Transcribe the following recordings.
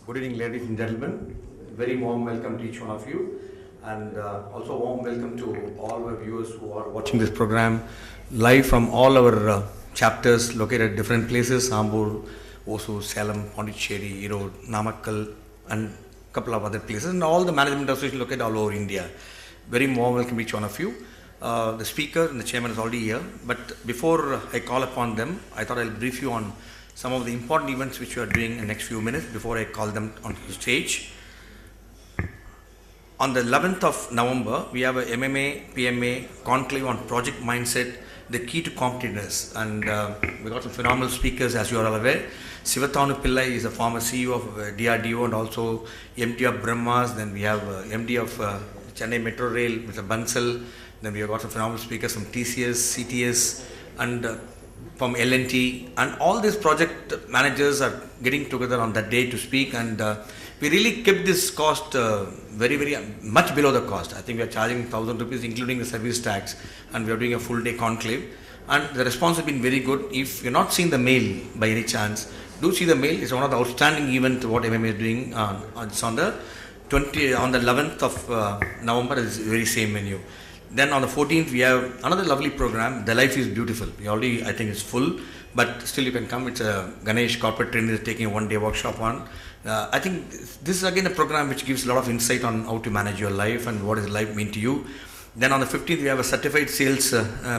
Good evening, ladies and gentlemen. Very warm welcome to each one of you, and also warm welcome to all our viewers who are watching this program live from all our chapters located at different places: Ambur, Osur, Salem, Pondicherry, Erode, Namakkal, and a couple of other places, and all the management associations located all over India. Very warm welcome to each one of you. The speaker and the chairman is already here, but before I call upon them, I thought I'll brief you on some of the important events which we are doing in the next few minutes before I call them on the stage. On the 11th of November, we have a MMA, PMA conclave on project mindset, the key to competitiveness. And we got some phenomenal speakers, as you are all aware. Sivathanu Pillai is a former CEO of DRDO and also MD of Brahmas. Then we have MD of Chennai Metro Rail, Mr. Bansal. Then we have got some phenomenal speakers from TCS, CTS, and from L&T, and all these project managers are getting together on that day to speak, and we really kept this cost very much below the cost. I think we are charging 1,000 rupees including the service tax, and we are doing a full day conclave, and the response has been very good. If you're not seeing the mail by any chance, do see the mail. It's one of the outstanding events what MMA is doing. It's on the 11th of November. It's very same venue. Then on the 14th, we have another lovely program, The Life is Beautiful. We already, I think it's full, but still you can come. It's a Ganesh corporate trainer is taking a one-day workshop on. I think this is again a program which gives a lot of insight on how to manage your life and what does life mean to you. Then on the 15th, we have a certified sales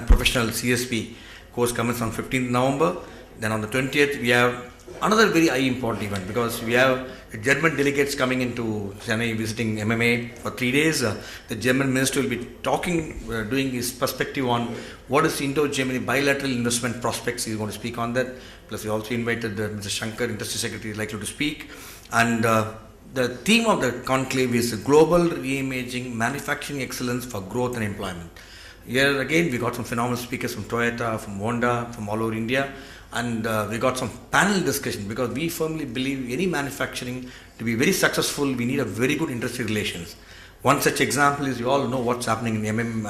professional CSP course commences on 15th November. Then on the 20th, we have another very high important event because we have German delegates coming into Chennai visiting MMA for 3 days. The German minister will be talking, doing his perspective on what is Indo-Germany bilateral investment prospects. He is going to speak on that. Plus we also invited Mr. Shankar, Industry Secretary, is likely to speak. And the theme of the conclave is Global Reimaging Manufacturing Excellence for Growth and Employment. Here again we got some phenomenal speakers from Toyota, from Honda, from all over India. And we got some panel discussion because we firmly believe any manufacturing to be very successful, we need a very good industry relations. One such example is you all know what's happening in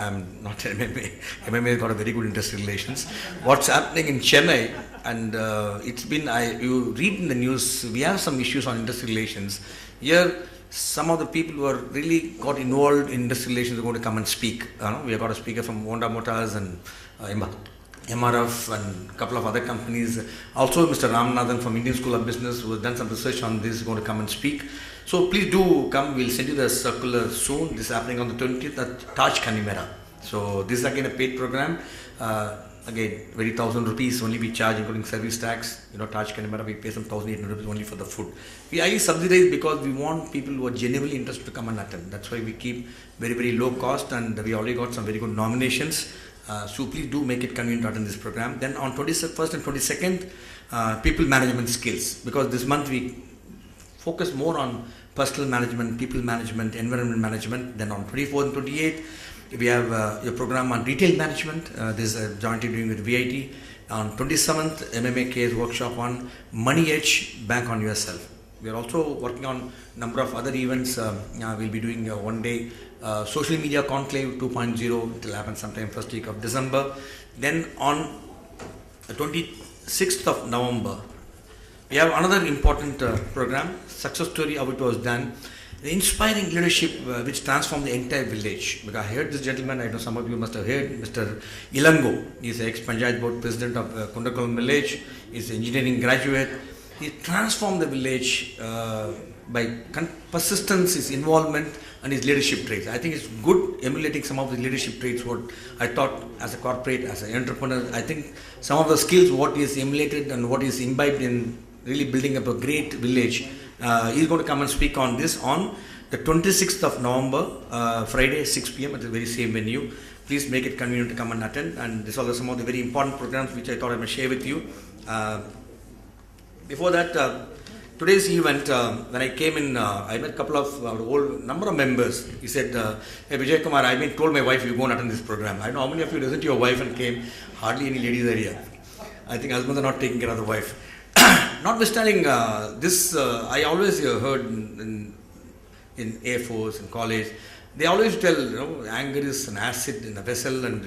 not MMA. MMA has got a very good industry relations. What's happening in Chennai, and it's been, you read in the news, we have some issues on industry relations. Here, some of the people who are really got involved in industry relations are going to come and speak. We have got a speaker from Honda Motors and MRF and a couple of other companies. Also Mr. Ramanathan from Indian School of Business, who has done some research on this, is going to come and speak. So please do come. We'll send you the circular soon. This is happening on the 20th at Taj Kanimera. So this is again a paid program. Again, very 1,000 rupees only we charge, including service tax. Taj Kanimera, we pay some 1,800 rupees only for the food. We highly subsidize because we want people who are genuinely interested to come and attend. That's why we keep very low cost, and we already got some very good nominations. So please do make it convenient to attend this program. Then on 21st and 22nd, people management skills. Because this month we focus more on personal management, people management, environment management. Then on 24th and 28th, we have a program on retail management. This is jointly doing with VIT. On 27th, MMA case workshop on Money Edge, bank on yourself. We are also working on a number of other events. We'll be doing one day social media conclave 2.0. It will happen sometime first week of December. Then on the 26th of November, we have another important program, success story, how it was done. The inspiring leadership which transformed the entire village. Because I heard this gentleman, I know some of you must have heard, Mr. Ilango. He is the ex-Panchayat Board President of Gurukulam village. He is an engineering graduate. He transformed the village by persistence, his involvement and his leadership traits. I think it's good emulating some of the leadership traits what I thought as a corporate, as an entrepreneur. I think some of the skills what he has emulated and what he is imbibed in really building up a great village. He's going to come and speak on this on the 26th of November, Friday, 6 p.m. at the very same venue. Please make it convenient to come and attend. And these are some of the very important programs which I thought I must share with you. Before that, today's event, when I came in, I met a couple of old number of members. He said, "Hey Vijay Kumar, I've been told my wife you go and attend this program." I don't know how many of you listened to your wife and came. Hardly any ladies are here. I think husbands are not taking care of the wife. Notwithstanding this, I always heard in Air Force and college, they always tell, anger is an acid in a vessel, and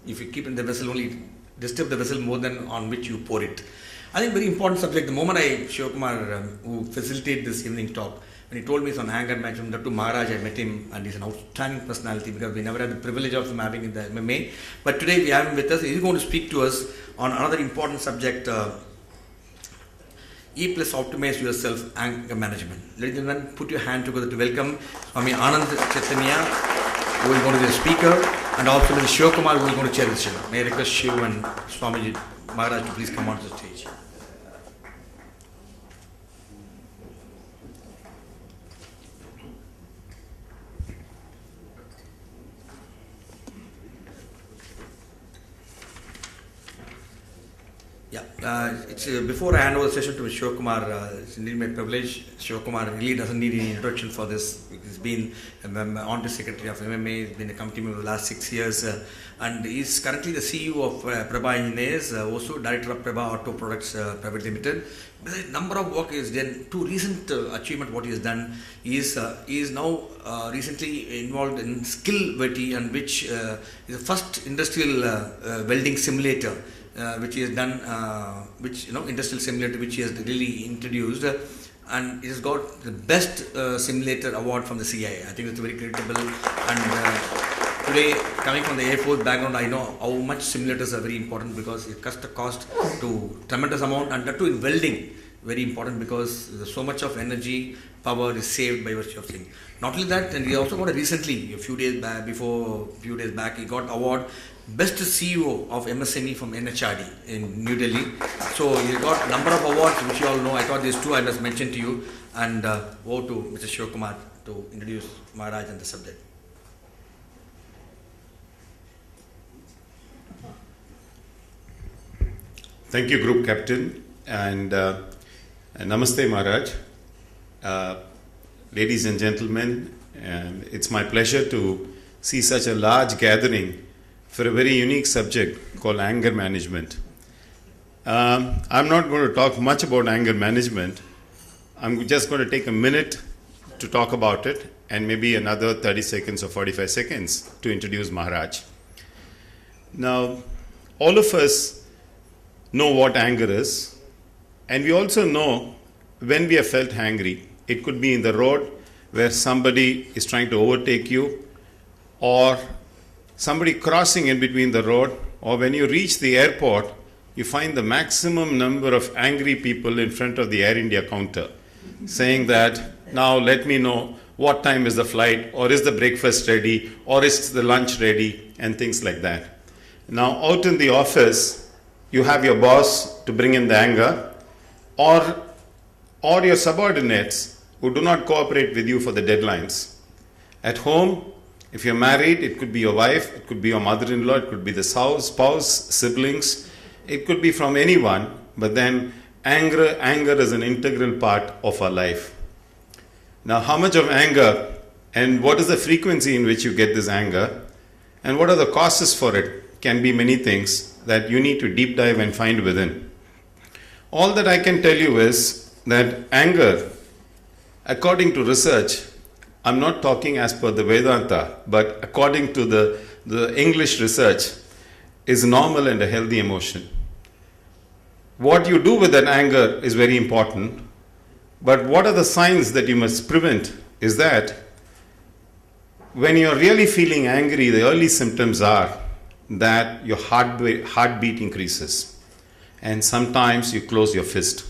if you keep in the vessel only disturb the vessel more than on which you pour it. I think very important subject. The moment Shivakumar, who facilitated this evening talk, when he told me it's on anger management, that to Maharaj, I met him, and he's an outstanding personality because we never had the privilege of him having in the MMA. But today we have him with us. He's going to speak to us on another important subject. E plus optimize yourself, anger management. Ladies and gentlemen, put your hand together to welcome SWami Ananda Chaitanya, who is going to be the speaker, and also Mr. Shivakumar, who is going to chair the session. May I request Shiv and Swamiji Maharaj to please come on to the stage. Before I hand over the session to Shivakumar, it's indeed my privilege. Shivakumar really doesn't need any introduction for this. He's been Honorary Secretary of MMA, he's been a committee member for the last 6 years, and he's currently the CEO of Prabha Engineers, also Director of Prabha Auto Products Private Limited. There's a number of work he has done. Two recent achievement what he has done is he is now recently involved in Skill Veti, and which is the first industrial welding simulator. Which he has done, industrial simulator which he has really introduced, and he has got the best simulator award from the CIA. I think it's very credible. And today, coming from the Air Force background, I know how much simulators are very important because it cuts the cost to tremendous amount, and that too in welding, very important because so much of energy, power is saved by virtue of thing. Not only that, and he also got recently, a few days back, he got award Best CEO of MSME from NHRD in New Delhi. So he got a number of awards which you all know. I thought these two I must mention to you, and over to Mr. Shivakumar to introduce Maharaj and the subject. Thank you, Group Captain, and Namaste Maharaj. Ladies and gentlemen, it's my pleasure to see such a large gathering for a very unique subject called anger management. I'm not going to talk much about anger management. I'm just going to take a minute to talk about it and maybe another 30 seconds or 45 seconds to introduce Maharaj. Now, all of us know what anger is, and we also know when we have felt angry. It could be in the road where somebody is trying to overtake you, or somebody crossing in between the road, or when you reach the airport, you find the maximum number of angry people in front of the Air India counter saying that, now let me know what time is the flight, or is the breakfast ready, or is the lunch ready, and things like that. Now out in the office, you have your boss to bring in the anger, or your subordinates who do not cooperate with you for the deadlines. At home, if you're married, it could be your wife, it could be your mother-in-law, it could be the spouse, siblings, it could be from anyone, but then anger is an integral part of our life. Now, how much of anger, and what is the frequency in which you get this anger, and what are the causes for it, can be many things that you need to deep dive and find within. All that I can tell you is that anger, according to research, I'm not talking as per the Vedanta, but according to the English research, is normal and a healthy emotion. What you do with that anger is very important, but what are the signs that you must prevent is that when you're really feeling angry, the early symptoms are that your heartbeat increases, and sometimes you close your fist.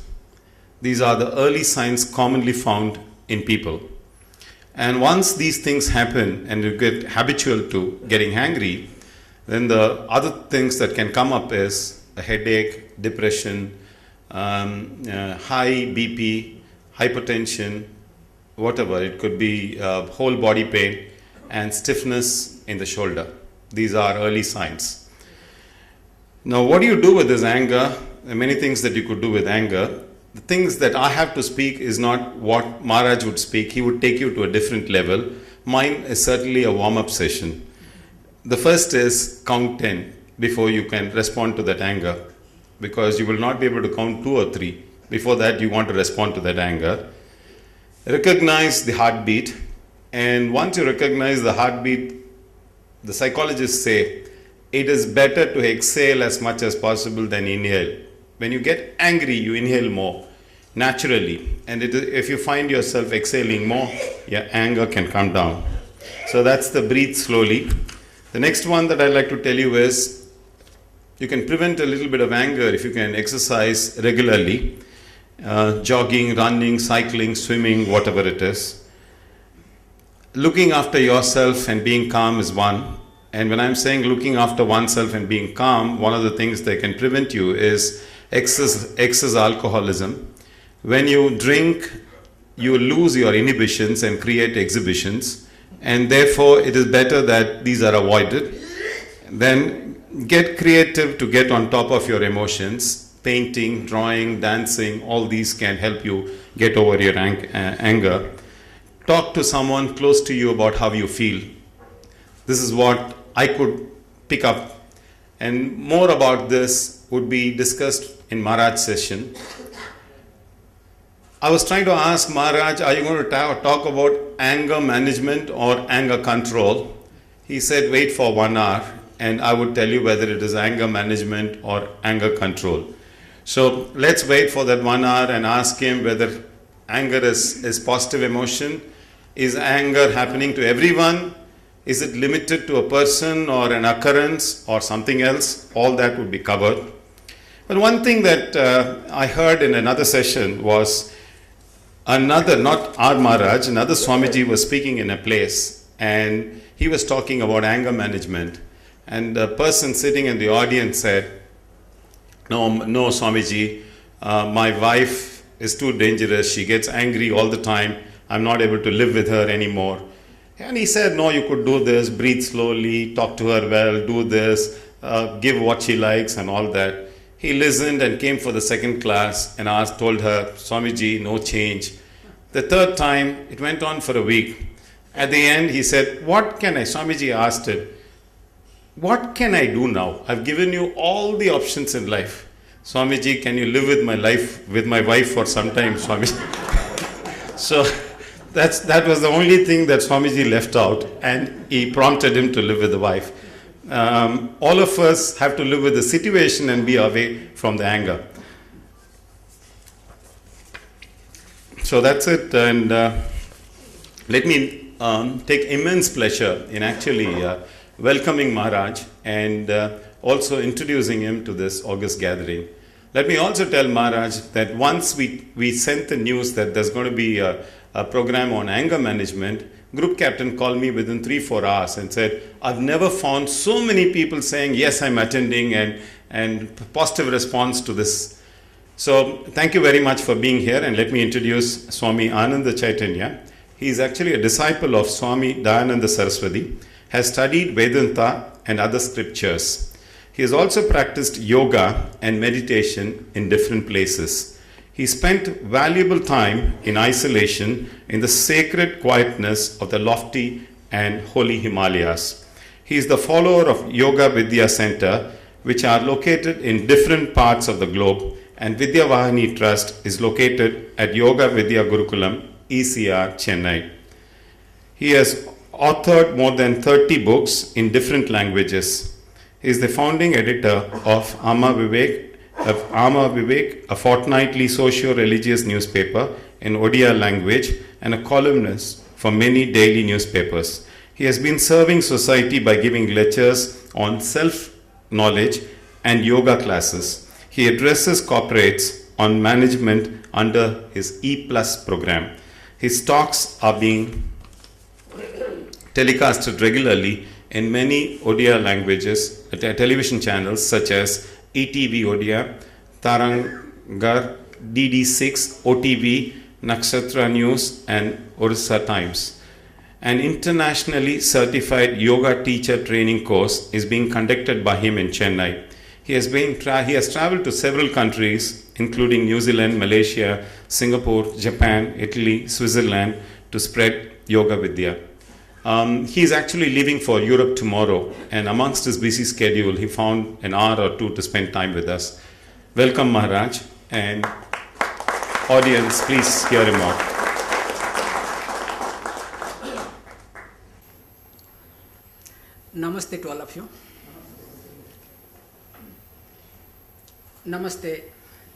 These are the early signs commonly found in people. And once these things happen and you get habitual to getting angry, then the other things that can come up is a headache, depression, high BP, hypertension, whatever. It could be whole body pain and stiffness in the shoulder. These are early signs. Now, what do you do with this anger? There are many things that you could do with anger. The things that I have to speak is not what Maharaj would speak. He would take you to a different level. Mine is certainly a warm-up session. The first is count 10 before you can respond to that anger, because you will not be able to count 2 or 3. Before that, you want to respond to that anger. Recognize the heartbeat, and once you recognize the heartbeat, the psychologists say it is better to exhale as much as possible than inhale. When you get angry, you inhale more naturally. And if you find yourself exhaling more, your anger can come down. So that's the breathe slowly. The next one that I'd like to tell you is you can prevent a little bit of anger if you can exercise regularly. Jogging, running, cycling, swimming, whatever it is. Looking after yourself and being calm is one. And when I'm saying looking after oneself and being calm, one of the things that can prevent you is excess alcoholism. When you drink, you lose your inhibitions and create exhibitions. And therefore, it is better that these are avoided. Then get creative to get on top of your emotions. Painting, drawing, dancing, all these can help you get over your anger. Talk to someone close to you about how you feel. This is what I could pick up. And more about this would be discussed in Maharaj's session. I was trying to ask Maharaj, are you going to talk about anger management or anger control? He said, wait for 1 hour and I would tell you whether it is anger management or anger control. So let's wait for that 1 hour and ask him whether anger is positive emotion. Is anger happening to everyone? Is it limited to a person or an occurrence or something else? All that would be covered. But one thing that I heard in another session was not our Maharaj, another Swamiji was speaking in a place and he was talking about anger management. And the person sitting in the audience said, No, Swamiji, my wife is too dangerous. She gets angry all the time. I'm not able to live with her anymore. And he said, no, you could do this, breathe slowly, talk to her well, do this, give what she likes and all that. He listened and came for the second class and told her, Swamiji, no change. The third time, it went on for a week. At the end, he said, Swamiji asked it, what can I do now? I've given you all the options in life. Swamiji, can you live with my wife for some time, Swamiji? So that was the only thing that Swamiji left out, and he prompted him to live with the wife. All of us have to live with the situation and be away from the anger. So that's it, and let me take immense pleasure in actually welcoming Maharaj and also introducing him to this August gathering. Let me also tell Maharaj that once we sent the news that there's going to be a program on anger management, group captain called me within 3-4 hours and said, I've never found so many people saying, yes, I'm attending and positive response to this. So thank you very much for being here, and let me introduce Swami Ananda Chaitanya. He is actually a disciple of Swami Dayananda Saraswati, has studied Vedanta and other scriptures. He has also practiced yoga and meditation in different places. He spent valuable time in isolation in the sacred quietness of the lofty and holy Himalayas. He is the follower of Yoga Vidya Center, which are located in different parts of the globe, and Vidya Vahani Trust is located at Yoga Vidya Gurukulam, ECR, Chennai. He has authored more than 30 books in different languages. He is the founding editor of Ama Vivek, a fortnightly socio-religious newspaper in Odia language, and a columnist for many daily newspapers. He has been serving society by giving lectures on self-knowledge and yoga classes. He addresses corporates on management under his E+ program. His talks are being telecasted regularly in many Odia languages, television channels such as ETV Odia, Tarangar, DD6, OTV, Nakshatra News, and Orissa Times. An internationally certified yoga teacher training course is being conducted by him in Chennai. He has traveled to several countries, including New Zealand, Malaysia, Singapore, Japan, Italy, Switzerland, to spread Yoga Vidya. He is actually leaving for Europe tomorrow, and amongst his busy schedule, he found an hour or two to spend time with us. Welcome, Maharaj, and audience, please hear him out. Namaste to all of you. Namaste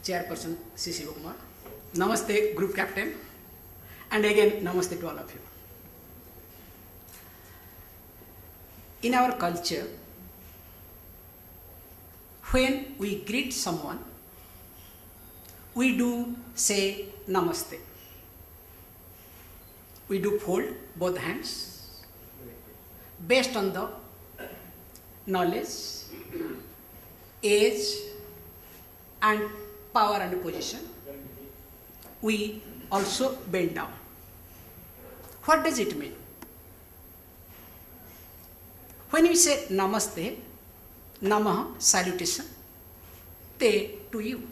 Chairperson C. Sivakumar. Namaste, Group Captain. And again, namaste to all of you. In our culture, when we greet someone, we do say namaste. We do fold both hands based on the knowledge, age, and power and position. We also bend down. What does it mean? When we say namaste, namah, salutation, te, to you.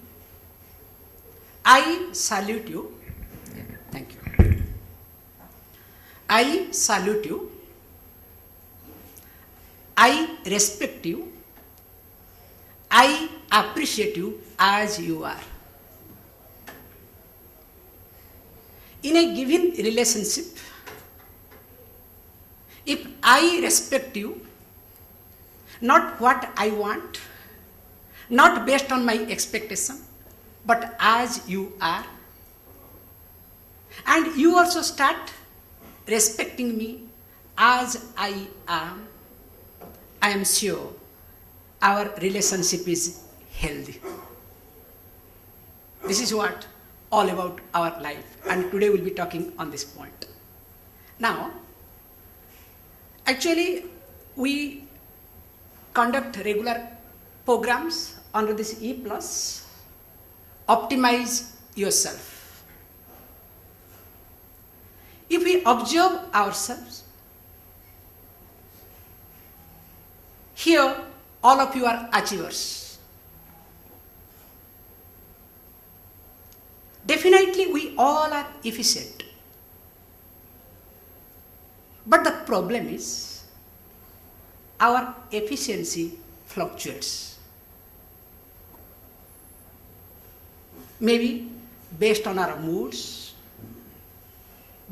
I salute you. Thank you. I salute you. I respect you. I appreciate you as you are. In a given relationship, if I respect you, not what I want, not based on my expectation, but as you are, and you also start respecting me as I am sure our relationship is healthy. This is what all about our life, and today we'll be talking on this point. Now, actually, we conduct regular programs under this E+, optimize yourself. If we observe ourselves, here all of you are achievers. Definitely we all are efficient. But the problem is our efficiency fluctuates. Maybe based on our moods,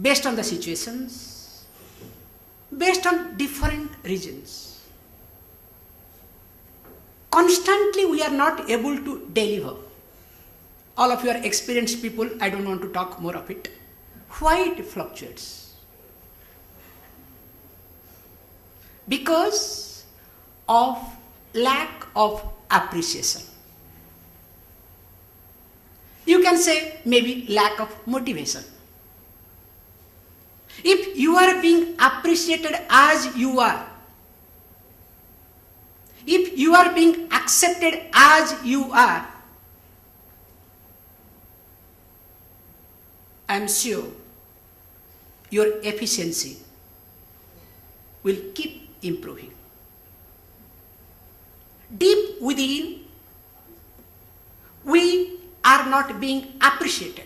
based on the situations, based on different regions. Constantly we are not able to deliver. All of you are experienced people, I don't want to talk more of it. Why it fluctuates? Because of lack of appreciation. You can say maybe lack of motivation. If you are being appreciated as you are, if you are being accepted as you are, I am sure your efficiency will keep improving. Deep within, we are not being appreciated.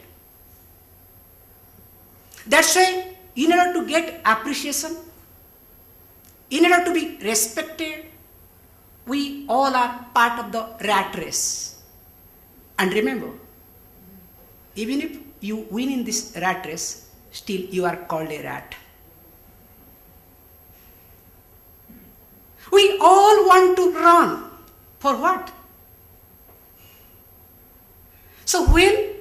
That's why, in order to get appreciation, in order to be respected, we all are part of the rat race. And remember, even if you win in this rat race, still you are called a rat. We all want to run. For what? So when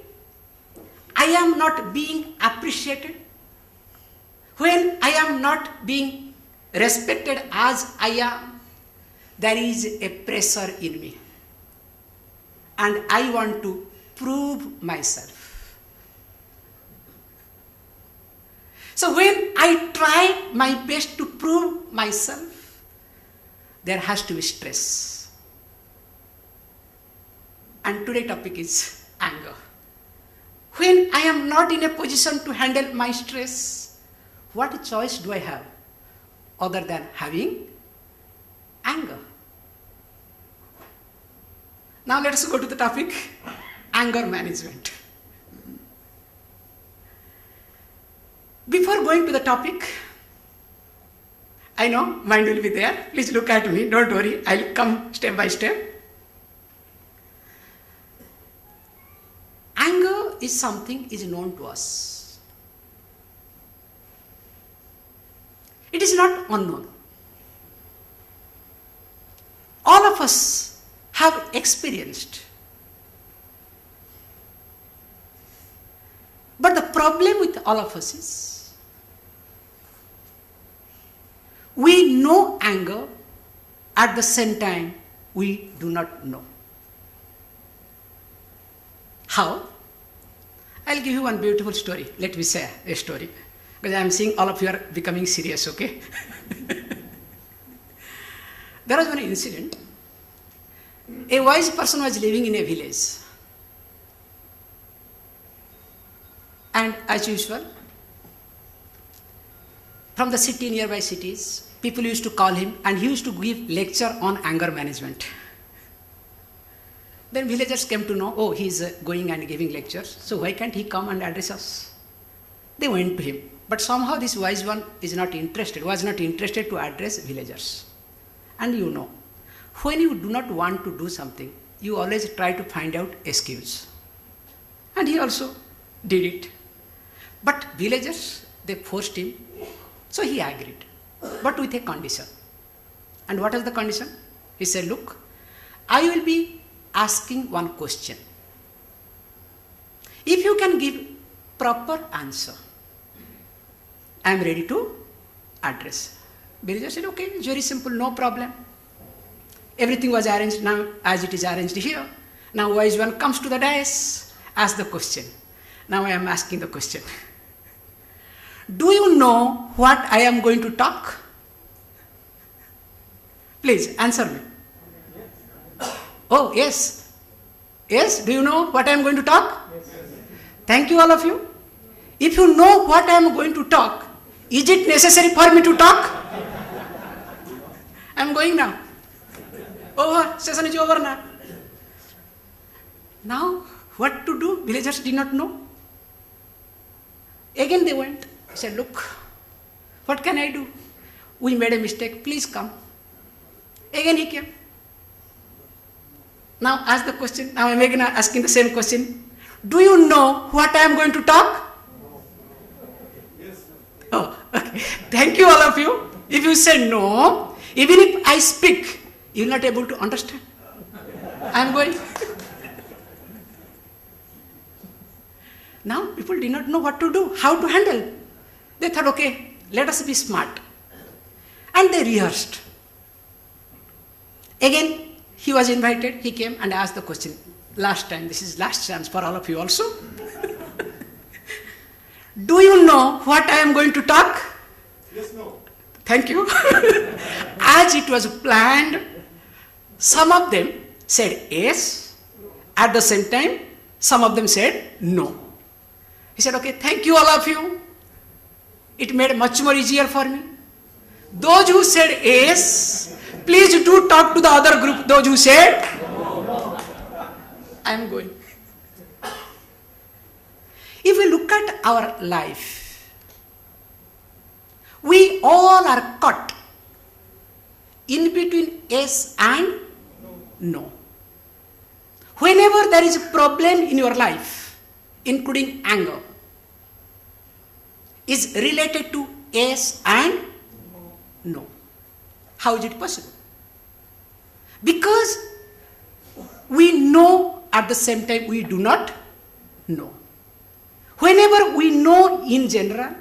I am not being appreciated, when I am not being respected as I am, there is a pressure in me. And I want to prove myself. So when I try my best to prove myself, there has to be stress. And today's topic is anger. When I am not in a position to handle my stress, what choice do I have other than having anger? Now let us go to the topic, anger management. Before going to the topic, I know mind will be there. Please look at me, don't worry, I'll come step by step. Anger is something is known to us. It is not unknown. All of us have experienced But the problem with all of us is, we know anger, at the same time, we do not know. How? I'll give you one beautiful story. Let me say a story. Because I'm seeing all of you are becoming serious, okay? There was one incident. A wise person was living in a village. And as usual, from the city, nearby cities, people used to call him and he used to give lecture on anger management. Then villagers came to know, oh, he's going and giving lectures, so why can't he come and address us? They went to him. But somehow this wise one was not interested to address villagers. And you know, when you do not want to do something, you always try to find out excuse. And he also did it. But villagers, they forced him, so he agreed, but with a condition. And what is the condition? He said, look, I will be asking one question. If you can give proper answer, I am ready to address. Villager said, okay, it's very simple, no problem. Everything was arranged now as it is arranged here. Now wise one comes to the dais, asks the question. Now I am asking the question. Do you know what I am going to talk? Please answer me. Oh, yes. Yes, do you know what I am going to talk? Thank you, all of you. If you know what I am going to talk, is it necessary for me to talk? I am going now. Over, session is over now. Now, what to do? Villagers did not know. Again they went, said, look, what can I do? We made a mistake, please come. Again he came. Now ask the question, now I am again asking the same question. Do you know what I am going to talk? Oh, okay. Thank you, all of you. If you say no, even if I speak, you will not able to understand. I am going. Now people did not know what to do, how to handle. They thought, okay, let us be smart. And they rehearsed. Again, he was invited, he came and asked the question. Last time, this is last chance for all of you also. Do you know what I am going to talk? Yes, no. Thank you. As it was planned, some of them said yes. At the same time, some of them said no. He said, okay, thank you, all of you. It made much more easier for me. Those who said yes, please do talk to the other group. Those who said, I am going. If we look at our life, we all are caught in between yes and no. Whenever there is a problem in your life, including anger, is related to yes and no. How is it possible? Because we know at the same time we do not know. Whenever we know in general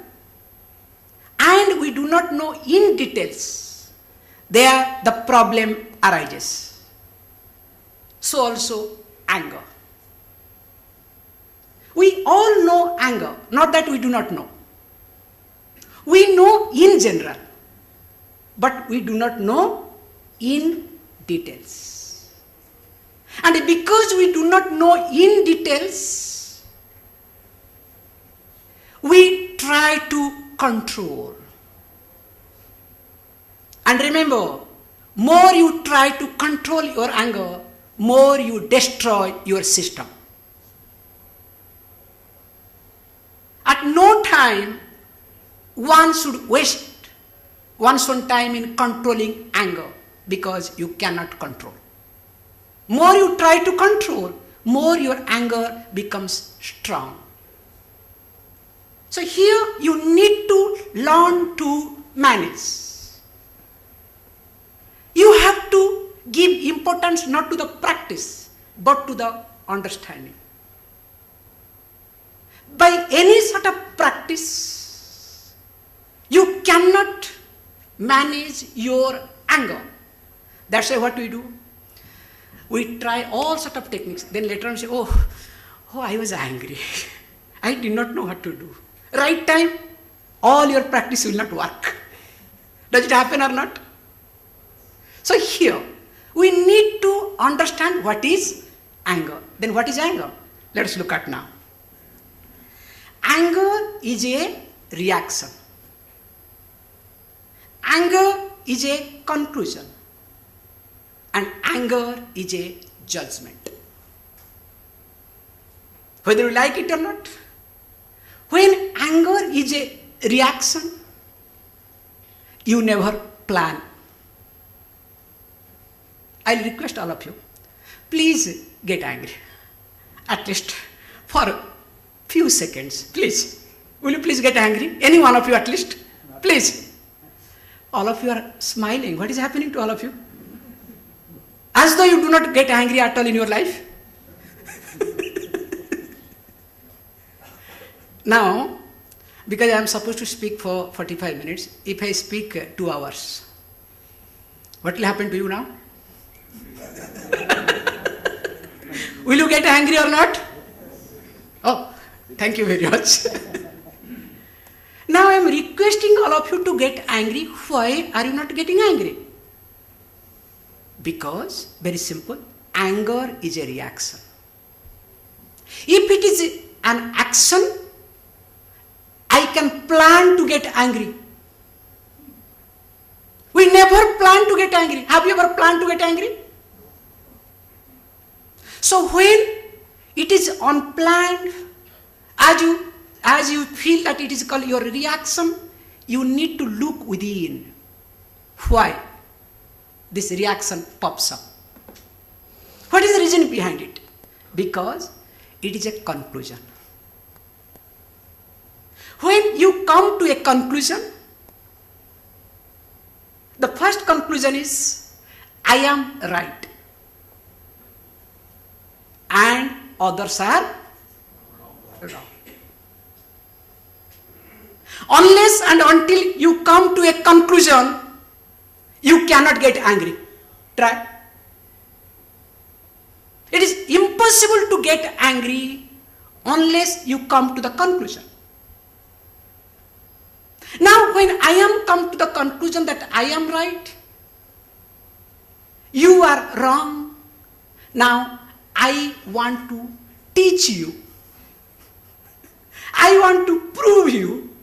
and we do not know in details, there the problem arises. So also anger. We all know anger, not that we do not know. We know in general, but we do not know in details. And because we do not know in details, we try to control. And remember, more you try to control your anger, more you destroy your system. At no time one should waste one's own time in controlling anger, because you cannot control. More you try to control, more your anger becomes strong. So here you need to learn to manage. You have to give importance not to the practice, but to the understanding. by any sort of practice, you cannot manage your anger. That's why what we do? We try all sort of techniques. Then later on we say, oh, I was angry. I did not know what to do. Right time, all your practice will not work. Does it happen or not? So here, we need to understand what is anger. Then what is anger? Let us look at now. Anger is a reaction. Anger is a conclusion. And anger is a judgment. Whether you like it or not, when anger is a reaction, you never plan. I'll request all of you, please get angry. At least for a few seconds, please. Will you please get angry? Any one of you at least? Please. All of you are smiling. What is happening to all of you? As though you do not get angry at all in your life. Now, because I am supposed to speak for 45 minutes, if I speak 2 hours, what will happen to you now? Will you get angry or not? Oh, thank you very much. Now I am requesting all of you to get angry. Why are you not getting angry? Because, very simple, anger is a reaction. If it is an action, I can plan to get angry. We never plan to get angry. Have you ever planned to get angry? So when it is unplanned, as you feel that it is called your reaction, you need to look within. Why this reaction pops up? What is the reason behind it? Because it is a conclusion. When you come to a conclusion, the first conclusion is, I am right and others are wrong. Unless and until you come to a conclusion, you cannot get angry. Try. It is impossible to get angry unless you come to the conclusion. Now, when I am come to the conclusion that I am right, you are wrong, now I want to teach you. I want to prove you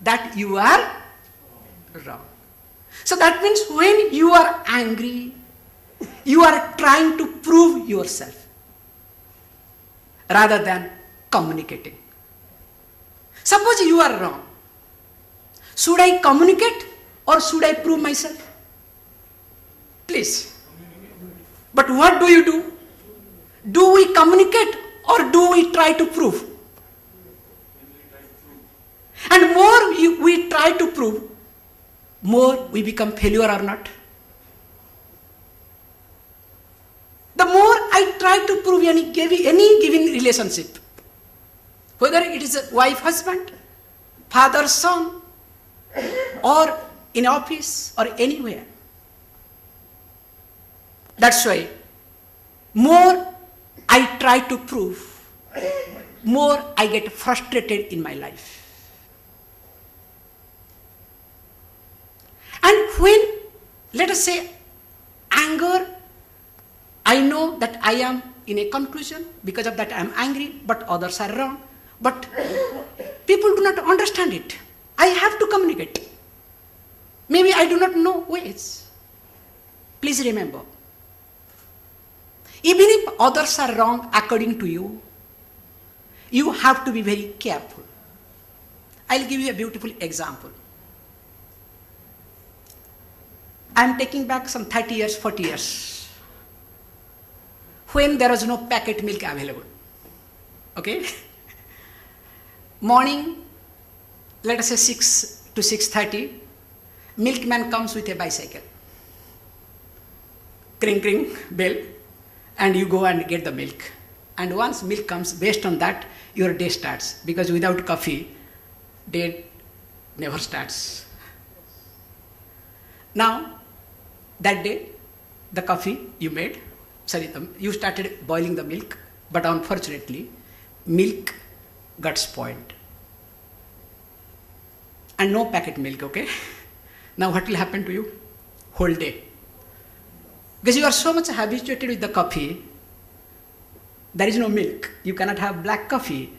that you are wrong. So that means when you are angry, you are trying to prove yourself rather than communicating. Suppose you are wrong. Should I communicate or should I prove myself? Please. But what do? Do we communicate or do we try to prove? And more we try to prove, more we become failure or not. The more I try to prove any given relationship, whether it is a wife, husband, father, son, or in office or anywhere. That's why more I try to prove, more I get frustrated in my life. And when, let us say, anger, I know that I am in a conclusion, because of that I am angry, but others are wrong. But people do not understand it. I have to communicate. Maybe I do not know ways. Please remember, even if others are wrong according to you, you have to be very careful. I'll give you a beautiful example. I'm taking back some 30 years, 40 years, when there was no packet milk available. Okay? Morning, let us say 6 to 6:30, milkman comes with a bicycle. Kring, kring, bell, and you go and get the milk. And once milk comes, based on that, your day starts. Because without coffee, day never starts. Now, that day, the coffee you made, you started boiling the milk, but unfortunately, milk got spoiled. And no packet milk, okay? Now what will happen to you? Whole day. Because you are so much habituated with the coffee, there is no milk. You cannot have black coffee.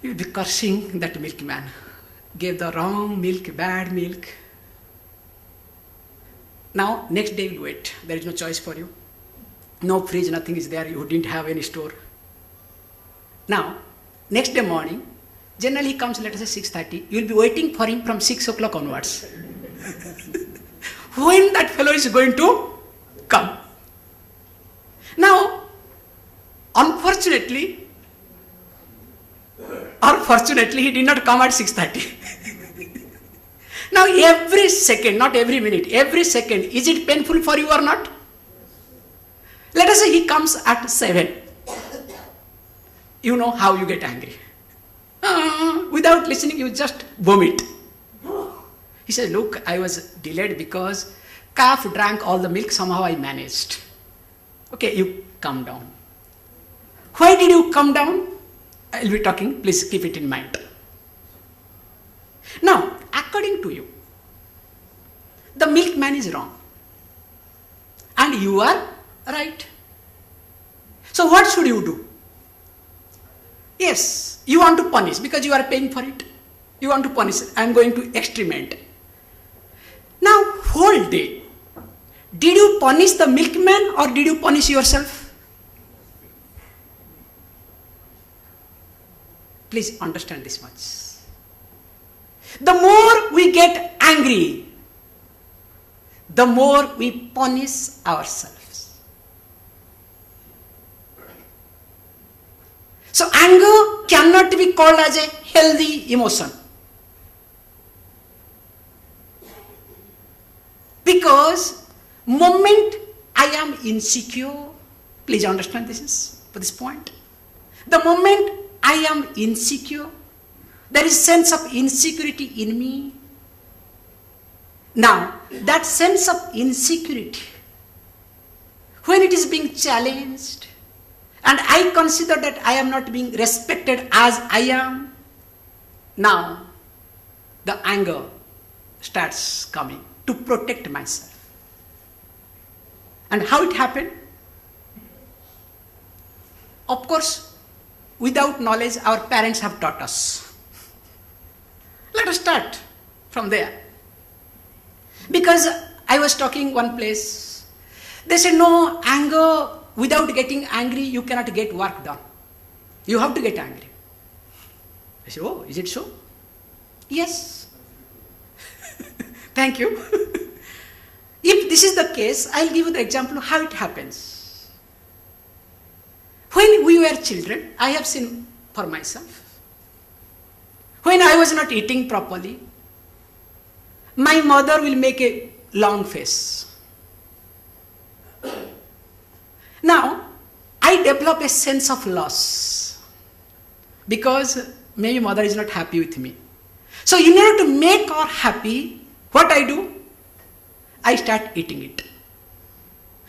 You'll be cursing that milkman. Gave the wrong milk, bad milk. Now, next day you'll wait. There is no choice for you. No fridge, nothing is there. You didn't have any store. Now, next day morning, generally he comes, let us say 6:30. You'll be waiting for him from 6 o'clock onwards. When that fellow is going to come. Now, unfortunately, or fortunately, he did not come at 6:30. Now, every second, not every minute, every second, is it painful for you or not? Let us say he comes at 7. You know how you get angry. Without listening, you just vomit. He says, look, I was delayed because calf drank all the milk, somehow I managed. Okay, you calm down. Why did you come down? I'll be talking, please keep it in mind. Now, according to you, the milkman is wrong. And you are right. So what should you do? Yes, you want to punish because you are paying for it. You want to punish. I am going to experiment. Now, whole day, did you punish the milkman or did you punish yourself? Please understand this much. The more we get angry, the more we punish ourselves. So anger cannot be called as a healthy emotion. Because moment I am insecure, please understand this point. The moment I am insecure, there is sense of insecurity in me. Now, that sense of insecurity, when it is being challenged, and I consider that I am not being respected as I am, now the anger starts coming to protect myself. And how it happened? Of course, without knowledge, our parents have taught us. Let us start from there. Because I was talking one place, they said, no, anger, without getting angry, you cannot get work done. You have to get angry. I said, oh, is it so? Yes. Thank you. If this is the case, I'll give you the example of how it happens. When we were children, I have seen for myself. When I was not eating properly, my mother will make a long face. Now, I develop a sense of loss because maybe mother is not happy with me. So in order to make her happy, what I do? I start eating it.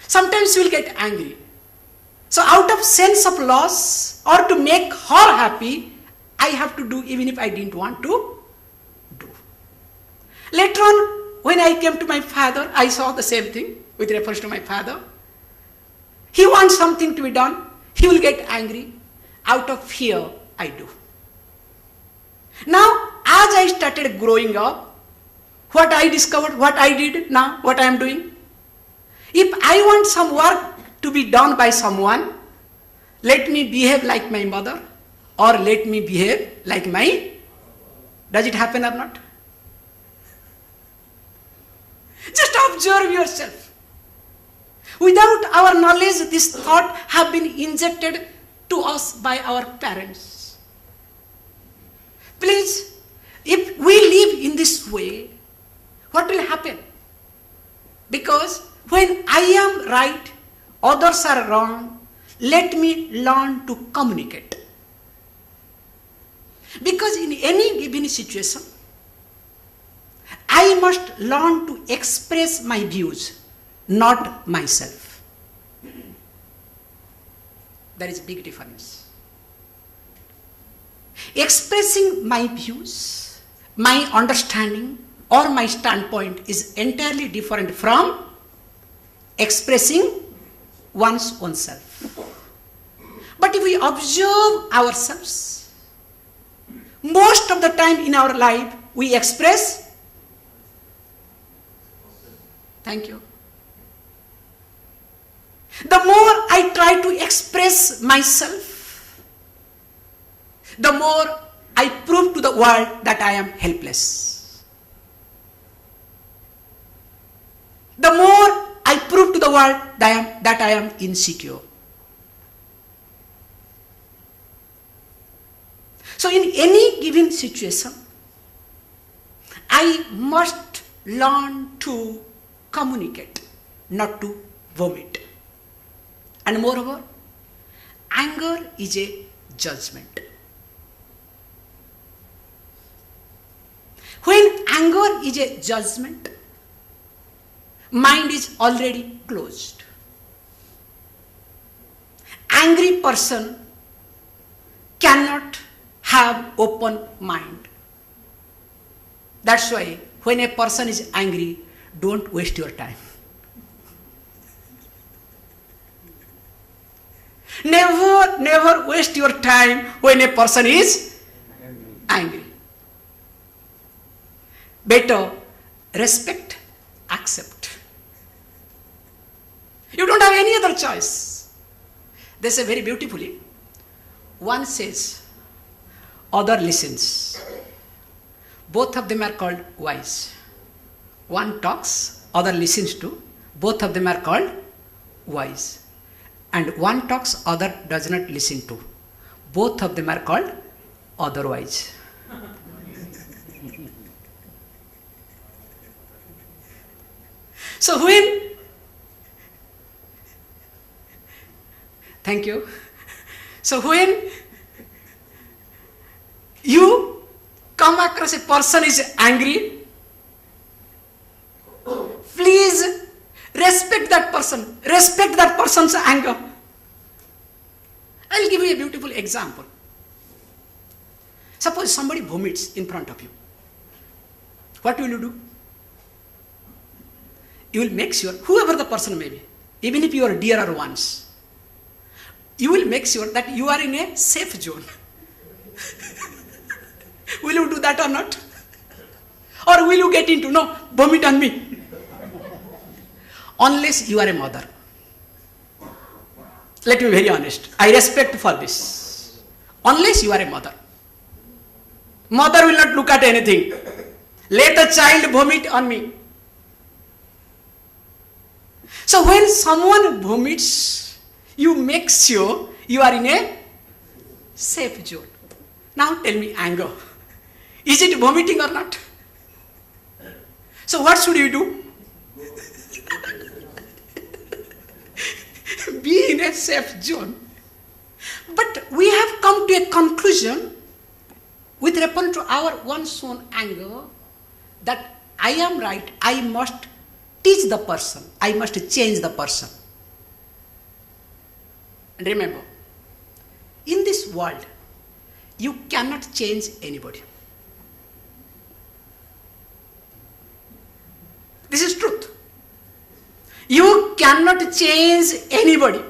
Sometimes you will get angry. So out of sense of loss or to make her happy, I have to do even if I didn't want to do. Later on, when I came to my father, I saw the same thing with reference to my father. He wants something to be done. He will get angry. Out of fear, I do. Now, as I started growing up, what I discovered, what I did now, what I am doing. If I want some work to be done by someone, let me behave like my mother or let me behave like my... Does it happen or not? Just observe yourself. Without our knowledge, this thought have been injected to us by our parents. Please, if we live in this way, what will happen? Because when I am right, others are wrong, let me learn to communicate. Because in any given situation, I must learn to express my views, not myself. There is a big difference. Expressing my views, my understanding, or my standpoint is entirely different from expressing one's own self. But if we observe ourselves, most of the time in our life we express. Thank you. The more I try to express myself, the more I prove to the world that I am helpless. The more I prove to the world that I am insecure. So in any given situation, I must learn to communicate, not to vomit. And moreover, anger is a judgment. When anger is a judgment, mind is already closed. Angry person cannot have open mind. That's why when a person is angry, don't waste your time. Never waste your time when a person is angry. Better respect, accept. You don't have any other choice. They say very beautifully, one says, other listens. Both of them are called wise. One talks, other listens to. Both of them are called wise. And one talks, other does not listen to. Both of them are called otherwise. So when, thank you. So when you come across a person is angry, please respect that person. Respect that person's anger. I'll give you a beautiful example. Suppose somebody vomits in front of you. What will you do? You will make sure, whoever the person may be, even if you are dearer ones, you will make sure that you are in a safe zone. Will you do that or not? Or will you get into, no, vomit on me? Unless you are a mother. Let me be very honest. I respect for this. Unless you are a mother. Mother will not look at anything. Let the child vomit on me. So when someone vomits, you make sure you are in a safe zone. Now tell me, anger. Is it vomiting or not? So what should you do? Be in a safe zone. But we have come to a conclusion with reference to our one's own anger that I am right, I must teach the person, I must change the person. And remember, in this world, you cannot change anybody. This is truth. You cannot change anybody.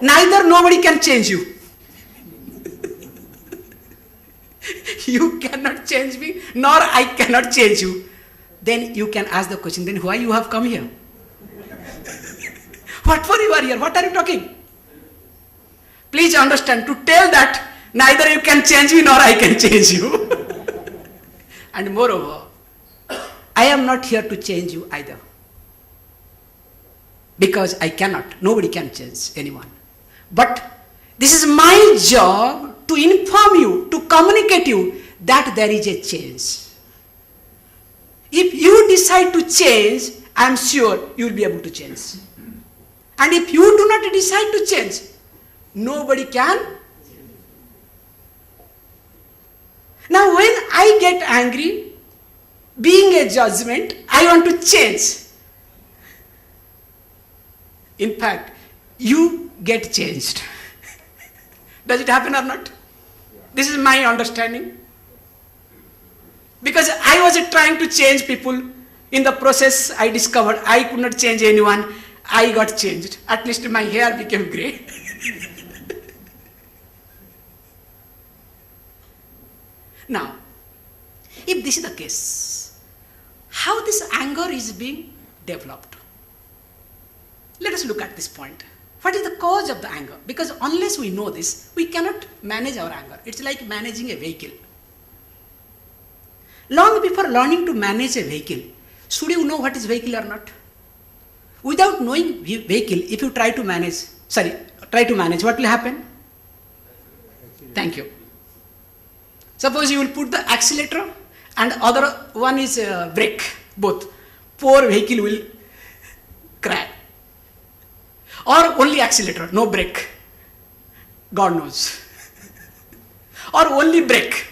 Neither nobody can change you. You cannot change me, nor I cannot change you. Then you can ask the question, then why you have come here? What for you are here? What are you talking? Please understand, to tell that neither you can change me nor I can change you. And moreover, I am not here to change you either. Because I cannot. Nobody can change anyone. But this is my job to inform you, to communicate you that there is a change. If you decide to change, I am sure you will be able to change. And if you do not decide to change, nobody can. Now when I get angry, being a judgment, I want to change. In fact, you get changed. Does it happen or not? This is my understanding. Because I was trying to change people. In the process, I discovered I could not change anyone. I got changed. At least my hair became grey. Now, if this is the case, how this anger is being developed? Let us look at this point. What is the cause of the anger? Because unless we know this, we cannot manage our anger. It's like managing a vehicle. Long before learning to manage a vehicle, should you know what is vehicle or not? Without knowing vehicle, if you try to manage, what will happen? Thank you. Suppose you will put the accelerator and other one is brake, both. Poor vehicle will crash. Or only accelerator, no brake. God knows. Or only brake,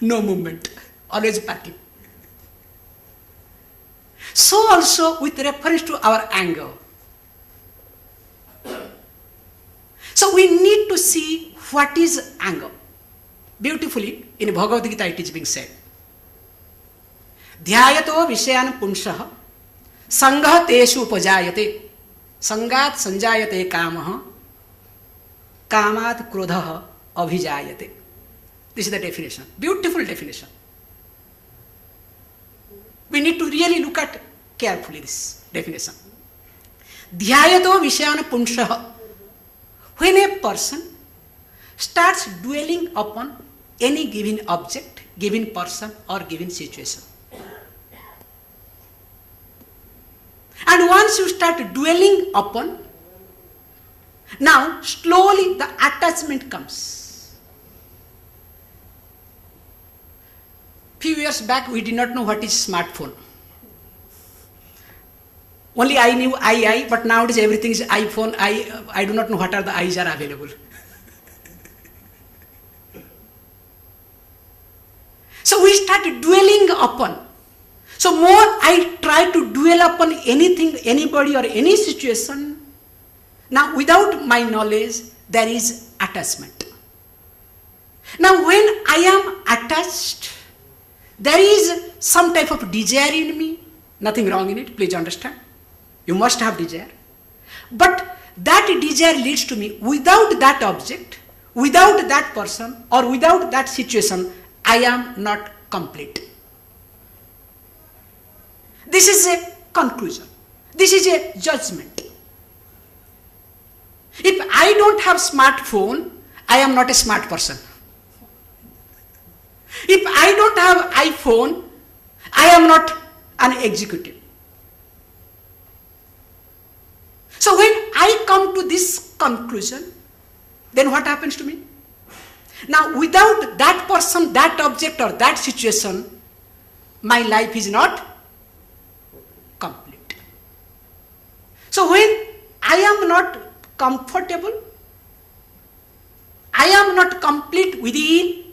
no movement, always parking. So also with reference to our anger. So we need to see what is anger. Beautifully, in Bhagavad Gita it is being said. Dhyayato vishayan punshaha sangha teshu upajayate sangat sanjayate kamaha kamat krodhaha abhijayate. This is the definition. Beautiful definition. We need to really look at carefully this definition. Dhyayato vishayan punshaha. When a person starts dwelling upon any given object, given person or given situation. And once you start dwelling upon, now slowly the attachment comes. Few years back we did not know what is smartphone. Only I knew I, but nowadays everything is iPhone. I do not know what are the I's are available. So we start dwelling upon. So more I try to dwell upon anything, anybody or any situation. Now without my knowledge, there is attachment. Now when I am attached, there is some type of desire in me. Nothing wrong in it, please understand. You must have desire. But that desire leads to me, without that object, without that person or without that situation, I am not complete. This is a conclusion. This is a judgment. If I don't have smartphone, I am not a smart person. If I don't have iPhone, I am not an executive. So when I come to this conclusion, then what happens to me? Now without that person, that object or that situation, my life is not complete. So when I am not comfortable, I am not complete within,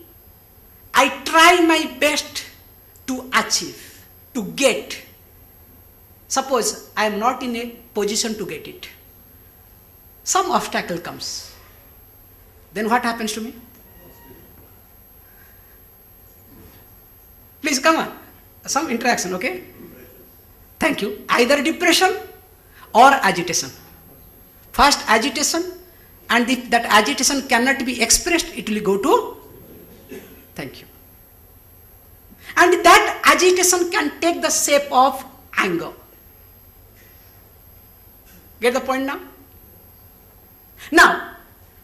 I try my best to achieve, to get. Suppose I am not in a position to get it. Some obstacle comes. Then what happens to me? Please come on. Some interaction, okay? Thank you. Either depression or agitation. First agitation, and if that agitation cannot be expressed, it will go to, thank you. And that agitation can take the shape of anger. Get the point now? Now,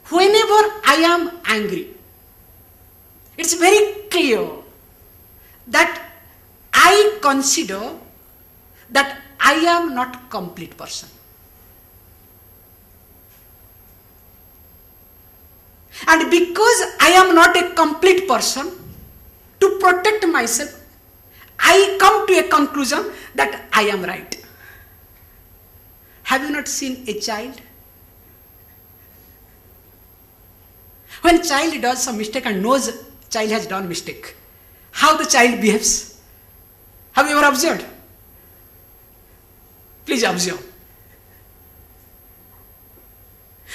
whenever I am angry, it's very clear that I consider that I am not complete person. And because I am not a complete person, to protect myself, I come to a conclusion that I am right. Have you not seen a child? When child does some mistake and knows child has done mistake, how the child behaves? Have you ever observed? Please observe.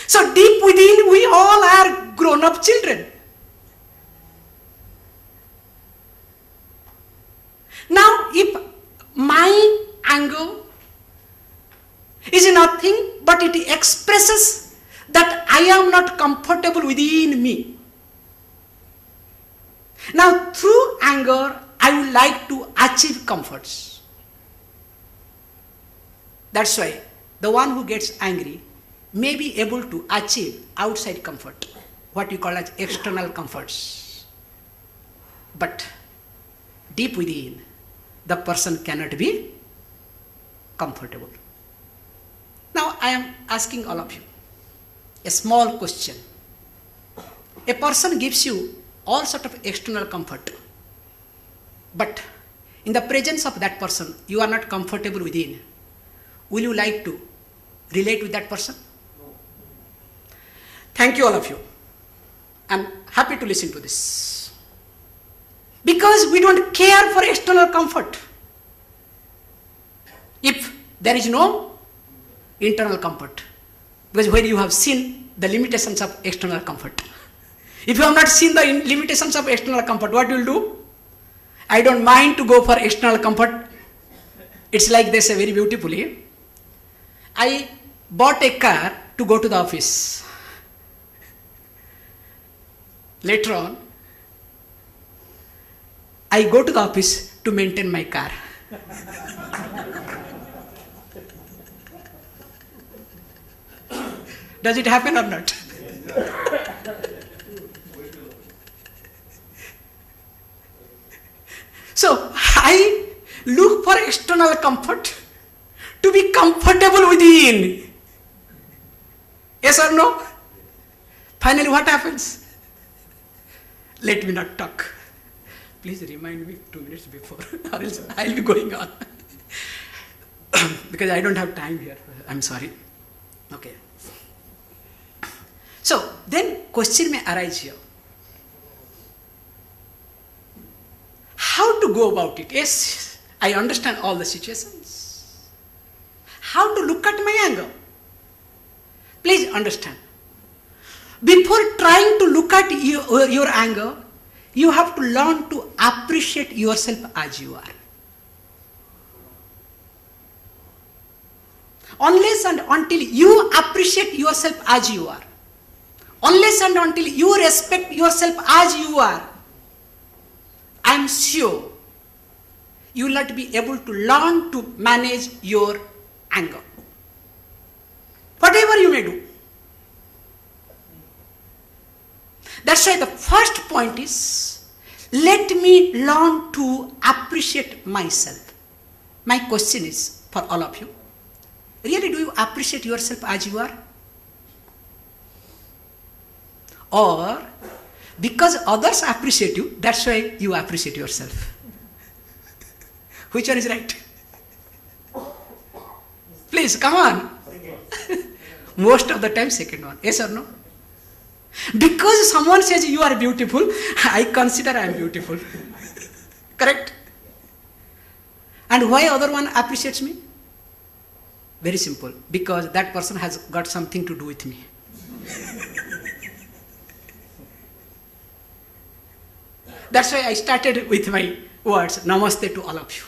So deep within, we all are grown-up children. Now, if my anger is nothing but it expresses that I am not comfortable within me. Now, through anger, I would like to achieve comforts. That's why the one who gets angry may be able to achieve outside comfort, what you call as external comforts. But deep within, the person cannot be comfortable. Now I am asking all of you a small question. A person gives you all sort of external comfort, but in the presence of that person, you are not comfortable within. Will you like to relate with that person? No. Thank you all of you. I am happy to listen to this. Because we don't care for external comfort. If there is no internal comfort, because when you have seen the limitations of external comfort, if you have not seen the limitations of external comfort, what you will do? I don't mind to go for external comfort. It's like they say very beautifully, I bought a car to go to the office. Later on, I go to the office to maintain my car. Does it happen or not? So, I look for external comfort to be comfortable within. Yes or no? Finally, what happens? Let me not talk. Please remind me 2 minutes before, or else I'll be going on. Because I don't have time here. I'm sorry. Okay. So, then question may arise here. How to go about it? Yes, I understand all the situations. How to look at my anger? Please understand. Before trying to look at your anger, you have to learn to appreciate yourself as you are. Unless and until you appreciate yourself as you are, unless and until you respect yourself as you are, I am sure you will not be able to learn to manage your anger. Whatever you may do. That's why the first point is, let me learn to appreciate myself. My question is for all of you. Really, do you appreciate yourself as you are? Or because others appreciate you, that's why you appreciate yourself? Which one is right? Please, come on. Most of the time, second one. Yes or no? Because someone says you are beautiful, I consider I am beautiful. Correct? And why other one appreciates me? Very simple. Because that person has got something to do with me. That's why I started with my words, Namaste to all of you.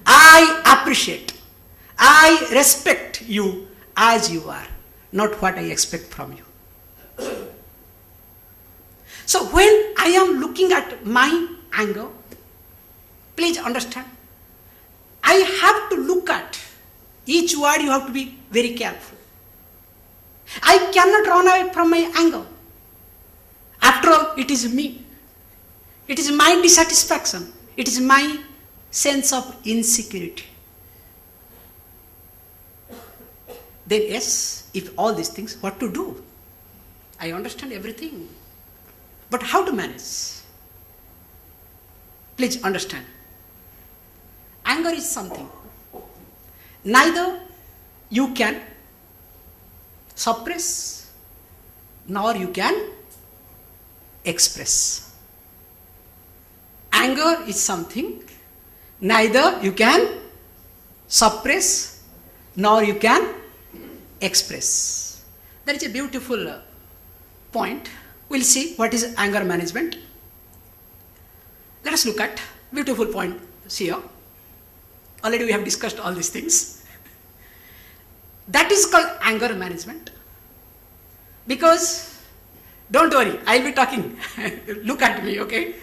I appreciate, I respect you as you are, not what I expect from you. So when I am looking at my anger, please understand, I have to look at each word. You have to be very careful. I cannot run away from my anger. After all, it is me. It is my dissatisfaction. It is my sense of insecurity. Then yes, if all these things, what to do? I understand everything. But how to manage? Please understand. Anger is something neither you can suppress, nor you can express. Anger is something neither you can suppress nor you can express. That is a beautiful point. We'll see what is anger management. Let us look at beautiful point here. Already we have discussed all these things. That is called anger management. Because, don't worry, I'll be talking. Look at me, okay?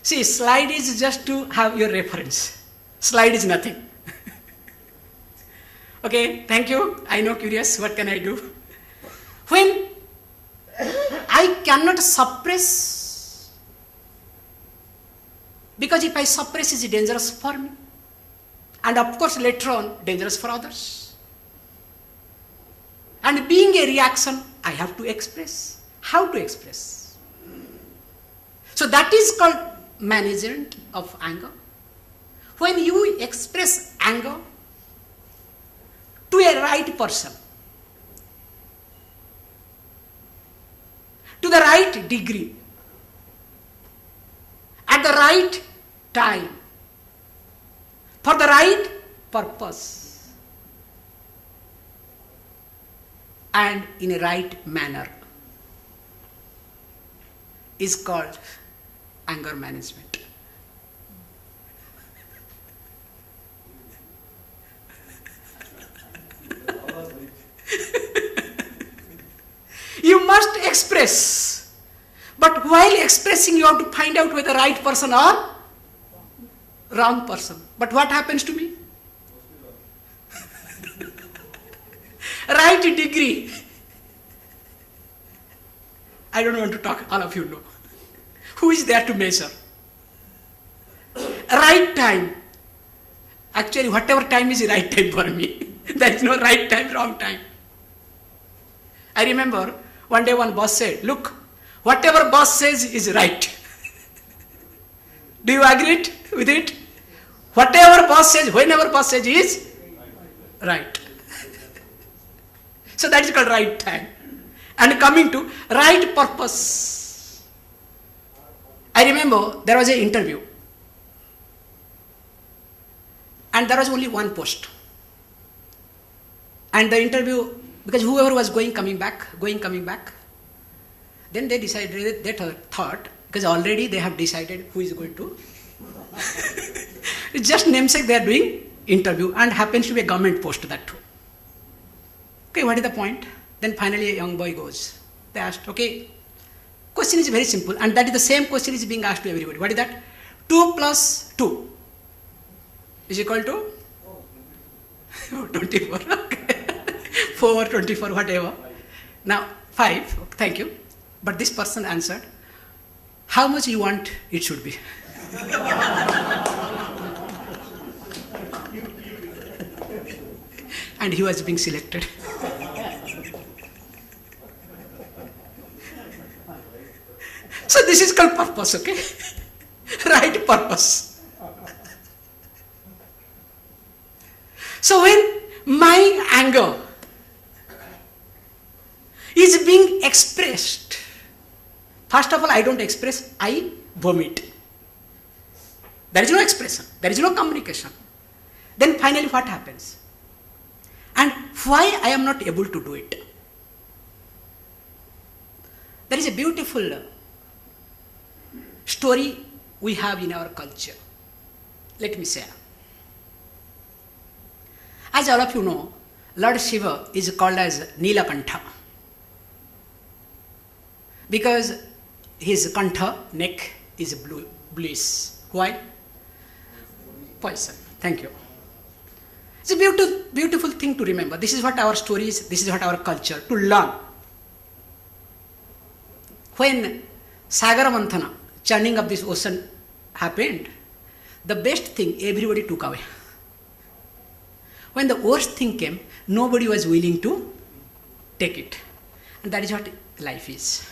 See, slide is just to have your reference. Slide is nothing. Okay, thank you. I know, curious, what can I do? When I cannot suppress, because if I suppress, it's dangerous for me. And of course, later on, dangerous for others. And being a reaction, I have to express. How to express? So that is called management of anger. When you express anger to a right person, to the right degree, at the right time, for the right purpose, and in a right manner, is called anger management. You must express, but while expressing you have to find out whether right person or wrong person. But what happens to me? Right degree. I don't want to talk, all of you know. Who is there to measure? Right time. Actually, whatever time is the right time for me. There is no right time, wrong time. I remember one day one boss said, look, whatever boss says is right. Do you agree with it? Whatever boss says, whenever boss says is right. So that is called right time. And coming to right purpose. I remember there was an interview. And there was only one post. And the interview, because whoever was going, coming back, then they decided, they thought, because already they have decided who is going to. It's just namesake they are doing interview and happens to be a government post that too. Okay, what is the point? Then finally a young boy goes. They asked, okay, question is very simple and that is the same question is being asked to everybody. What is that? 2 plus 2 is equal to 24. Okay. 4, 24, whatever. Now 5, thank you. But this person answered, how much you want it should be? And he was being selected. So this is called purpose, okay? Right purpose. So when my anger is being expressed, first of all, I don't express, I vomit. There is no expression, there is no communication. Then finally what happens? And why I am not able to do it? There is a beautiful story we have in our culture. Let me share. As all of you know, Lord Shiva is called as Nilakantha because his kantha, neck, is bluish. Why? Poison. Thank you. It's a beautiful thing to remember. This is what our story is, this is what our culture, to learn. When Sagara Manthana, churning of this ocean happened, the best thing everybody took away. When the worst thing came, nobody was willing to take it. And that is what life is.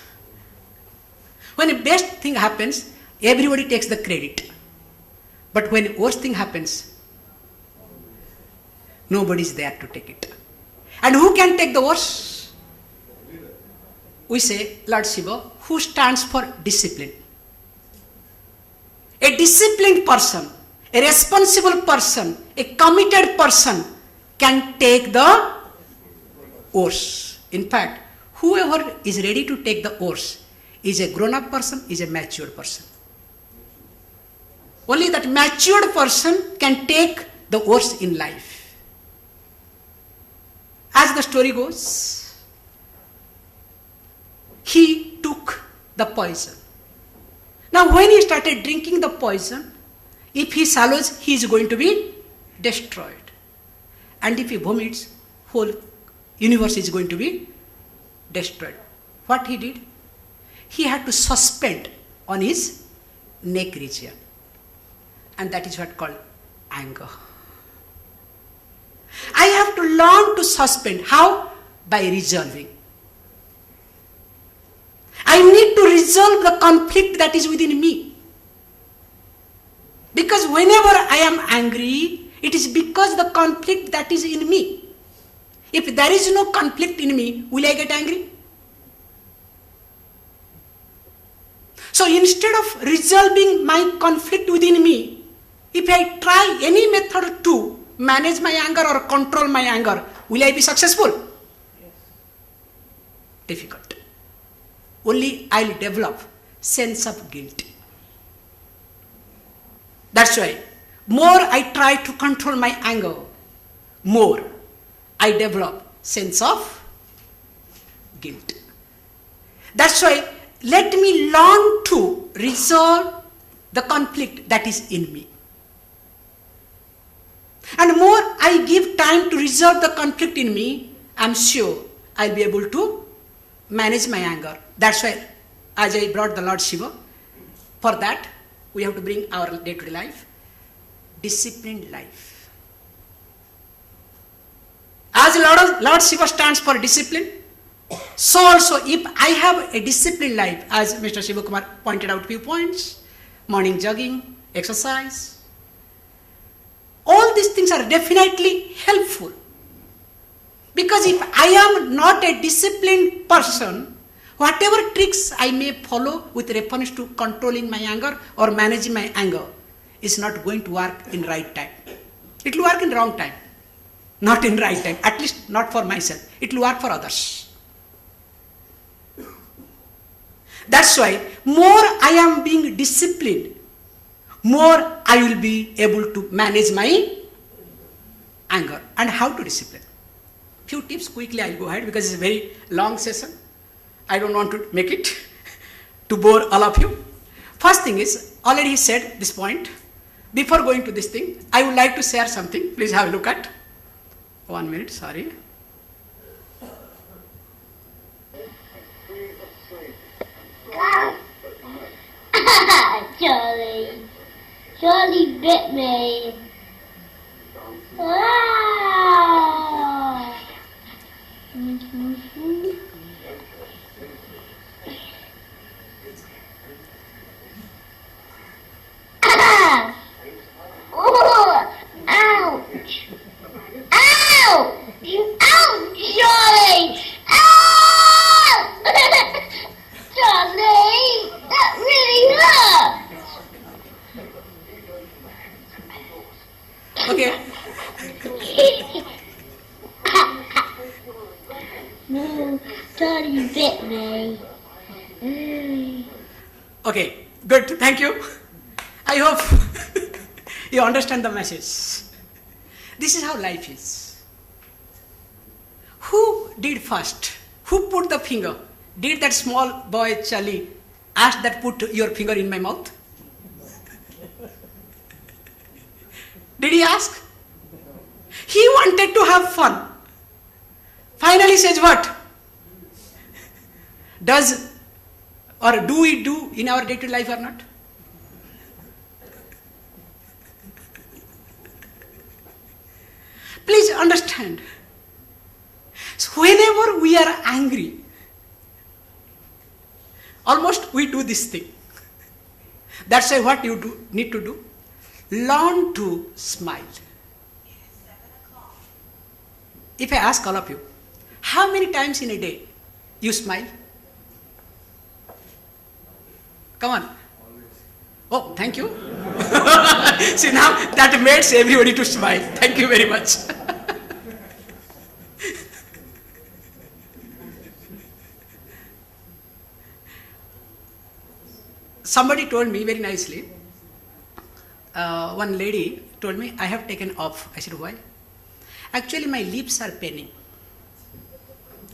When the best thing happens, everybody takes the credit. But when the worst thing happens, nobody is there to take it. And who can take the worst? we say Lord Shiva, who stands for discipline. A disciplined person, a responsible person, a committed person can take the oars. In fact, whoever is ready to take the oars is a grown-up person, is a mature person. Only that matured person can take the oars in life. As the story goes, he took the poison. Now when he started drinking the poison, if he swallows, he is going to be destroyed. And if he vomits, whole universe is going to be destroyed. What he did? He had to suspend on his neck region. And that is what called anger. I have to learn to suspend. How? By resolving. I need to resolve the conflict that is within me. Because whenever I am angry, it is because the conflict that is in me. If there is no conflict in me, will I get angry? So instead of resolving my conflict within me, if I try any method to manage my anger or control my anger, will I be successful? Yes. Difficult. Only I will develop sense of guilt. That's why more I try to control my anger, more I develop sense of guilt. That's why let me learn to resolve the conflict that is in me. And more I give time to resolve the conflict in me, I am sure I will be able to manage my anger. That's why, as I brought the Lord Shiva, for that we have to bring our day-to-day life, disciplined life. As Lord Shiva stands for discipline, so also if I have a disciplined life, as Mr. Shiva Kumar pointed out few points, morning jogging, exercise, all these things are definitely helpful. Because if I am not a disciplined person, whatever tricks I may follow with reference to controlling my anger or managing my anger is not going to work in right time. It will work in wrong time, not in right time, at least not for myself. It will work for others. That's why more I am being disciplined, more I will be able to manage my anger. And how to discipline? Few tips quickly I will go ahead because it's a very long session. I don't want to make it to bore all of you. First thing is, already said this point. Before going to this thing, I would like to share something. Please have a look at. 1 minute, sorry. Charlie bit me. Ah! Ah! Oh! Ouch! Ow! Ouch, Charlie! Ow! Charlie! That really hurts! Okay. No, Daddy bit me. Okay, good, thank you. I hope you understand the message. This is how life is. Who did first? Who put the finger? Did that small boy Charlie ask that put your finger in my mouth? Did he ask? He wanted to have fun. Finally says what? Does or do we do in our day-to-day life or not? Please understand. So whenever we are angry, almost we do this thing. That's why what you need to do, learn to smile. If I ask all of you, how many times in a day you smile? Come on. Oh, thank you. See, now that makes everybody to smile. Thank you very much. Somebody told me very nicely, one lady told me, I have taken off. I said, why? Actually, my lips are paining.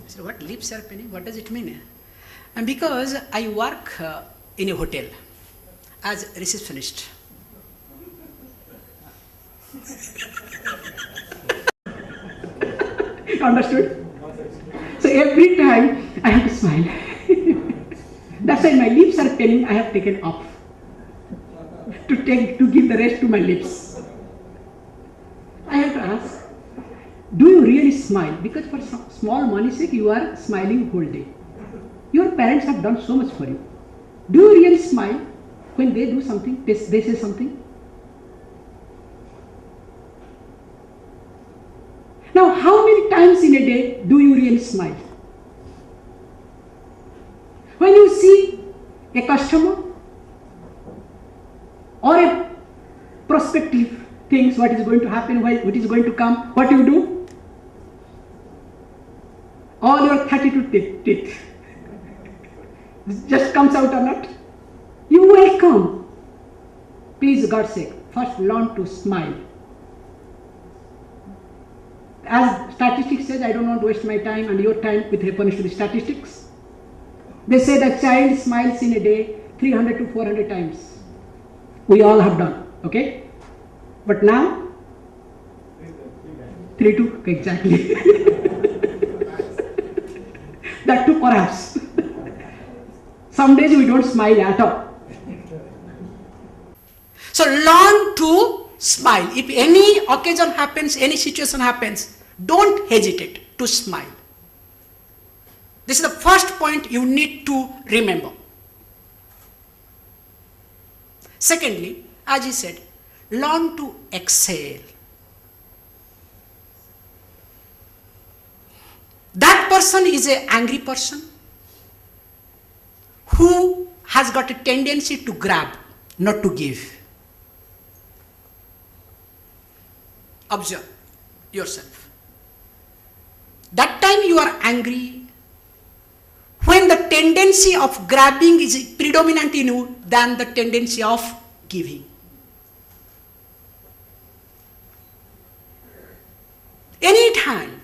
I said, what? Lips are paining? What does it mean? And because I work in a hotel as receptionist. Understood? So every time I have to smile. That's why my lips are paining. I have taken off to give the rest to my lips. I have to ask, do you really smile? Because for some small money's sake, you are smiling whole day. Your parents have done so much for you. Do you really smile when they do something, they say something? Now, how many times in a day do you really smile? When you see a customer or a prospective things, what is going to happen, what is going to come, what you do? All your 32 teeth just comes out or not? You welcome. Please, God's sake, first learn to smile. As statistics says, I don't want to waste my time and your time with reference to the statistics. They say that child smiles in a day 300 to 400 times. We all have done, okay? But now, 3 to, exactly. That too perhaps. Some days we don't smile at all. So learn to smile. If any occasion happens, any situation happens, don't hesitate to smile. This is the first point you need to remember. Secondly, as he said, learn to exhale. That person is an angry person who has got a tendency to grab, not to give. Observe yourself. That time you are angry, when the tendency of grabbing is predominant in you than the tendency of giving. Anytime,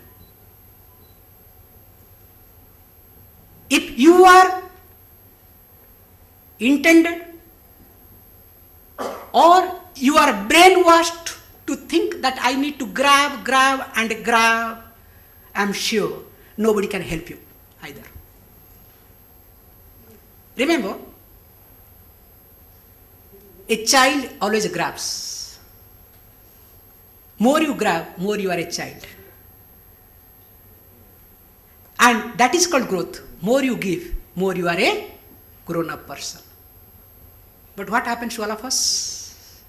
if you are intended or you are brainwashed to think that I need to grab, I'm sure nobody can help you either. Remember, a child always grabs. More you grab, more you are a child. And that is called growth. More you give, more you are a grown-up person. But what happens to all of us?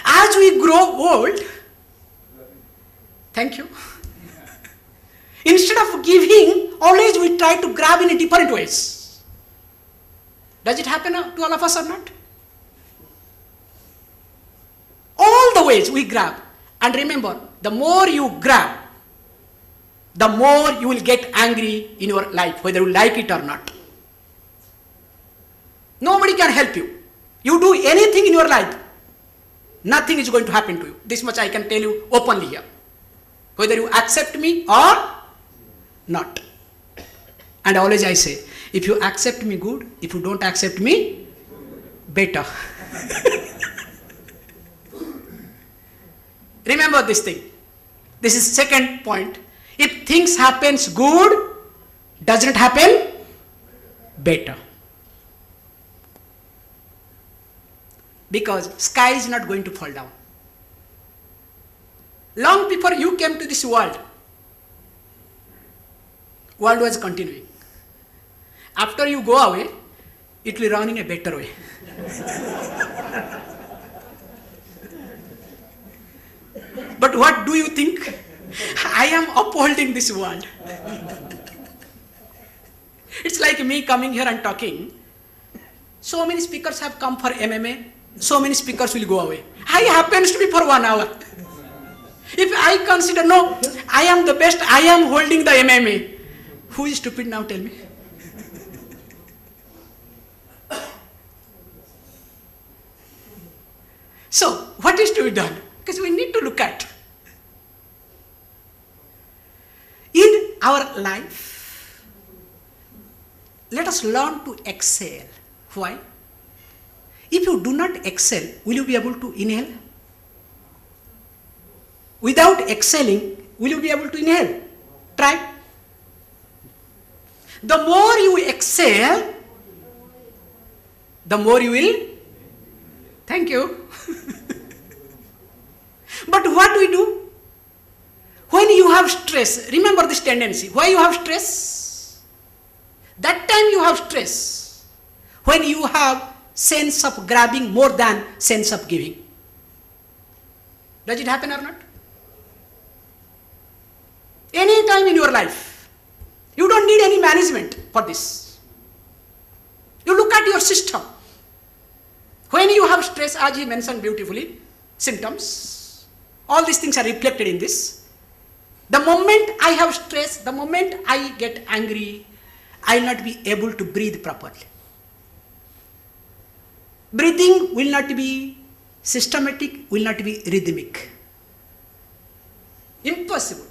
As we grow old, thank you. Instead of giving, always we try to grab in different ways. Does it happen to all of us or not? All the ways we grab. And remember, the more you grab, the more you will get angry in your life, whether you like it or not. Nobody can help you. You do anything in your life, nothing is going to happen to you. This much I can tell you openly here. Whether you accept me or not. And always I say, if you accept me, good. If you don't accept me, better. Remember this thing. This is second point. If things happens good, doesn't happen, better. Because sky is not going to fall down. Long before you came to this world was continuing. After you go away, it will run in a better way. But what do you think? I am upholding this world. It's like me coming here and talking. So many speakers have come for MMA, so many speakers will go away. I happens to be for 1 hour. If I consider, no, I am the best, I am holding the MMA. Who is stupid now, tell me? So, what is to be done? Because we need to look at. In our life, let us learn to exhale. Why? If you do not exhale, will you be able to inhale? Without exhaling, will you be able to inhale? Try. The more you exhale, the more you will. Thank you. But what do we do? When you have stress, remember this tendency. Why you have stress? That time you have stress. When you have sense of grabbing more than sense of giving. Does it happen or not? Any time in your life. You don't need any management for this. You look at your system. When you have stress, as he mentioned beautifully, symptoms, all these things are reflected in this. The moment I have stress, the moment I get angry, I will not be able to breathe properly. Breathing will not be systematic, will not be rhythmic. Impossible.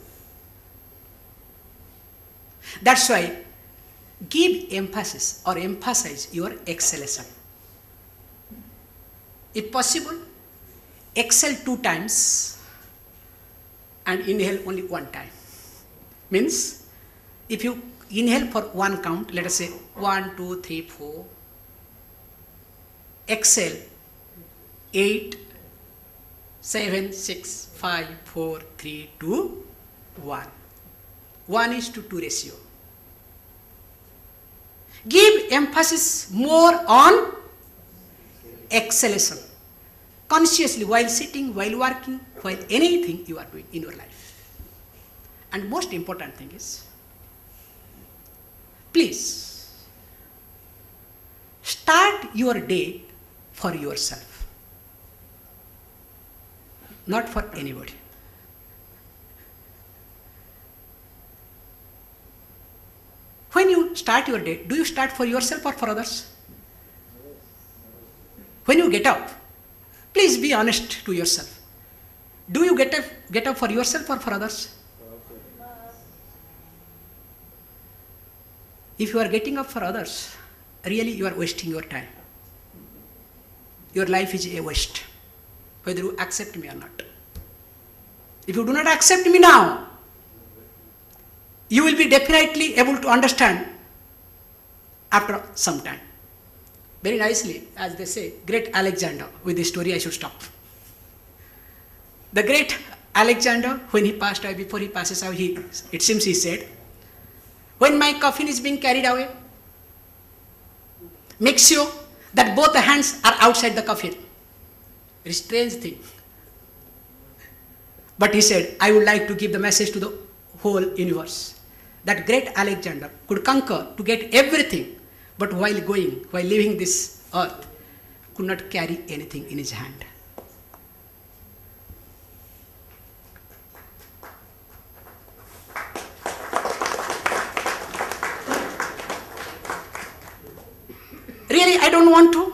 That's why give emphasis or emphasize your exhalation. If possible, exhale 2 times and inhale only 1 time. Means, if you inhale for 1 count, let us say 1, 2, 3, 4. Exhale 8, 7, 6, 5, 4, 3, 2, 1. 1:2 ratio. Give emphasis more on exhalation. Consciously, while sitting, while working, while anything you are doing in your life. And most important thing is, please start your day for yourself, not for anybody. When you start your day, do you start for yourself or for others? When you get up, please be honest to yourself. Do you get up for yourself or for others? If you are getting up for others, really you are wasting your time. Your life is a waste, whether you accept me or not. If you do not accept me now, you will be definitely able to understand after some time. Very nicely, as they say, great Alexander. With this story I should stop. The great Alexander, when he passed away, before he passes away, it seems he said, when my coffin is being carried away, make sure that both the hands are outside the coffin. Very strange thing. But he said, I would like to give the message to the whole universe. That great Alexander could conquer to get everything, but while leaving this earth, could not carry anything in his hand. Really, I don't want to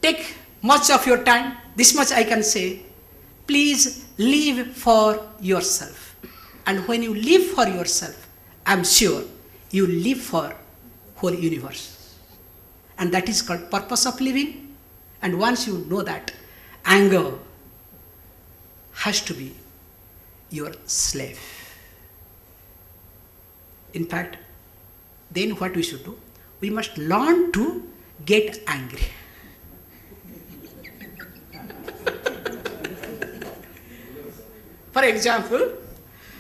take much of your time. This much I can say. Please live for yourself. And when you live for yourself, I'm sure you live for whole universe. And that is called purpose of living. And once you know that, anger has to be your slave. In fact, then what we should do? We must learn to get angry. For example,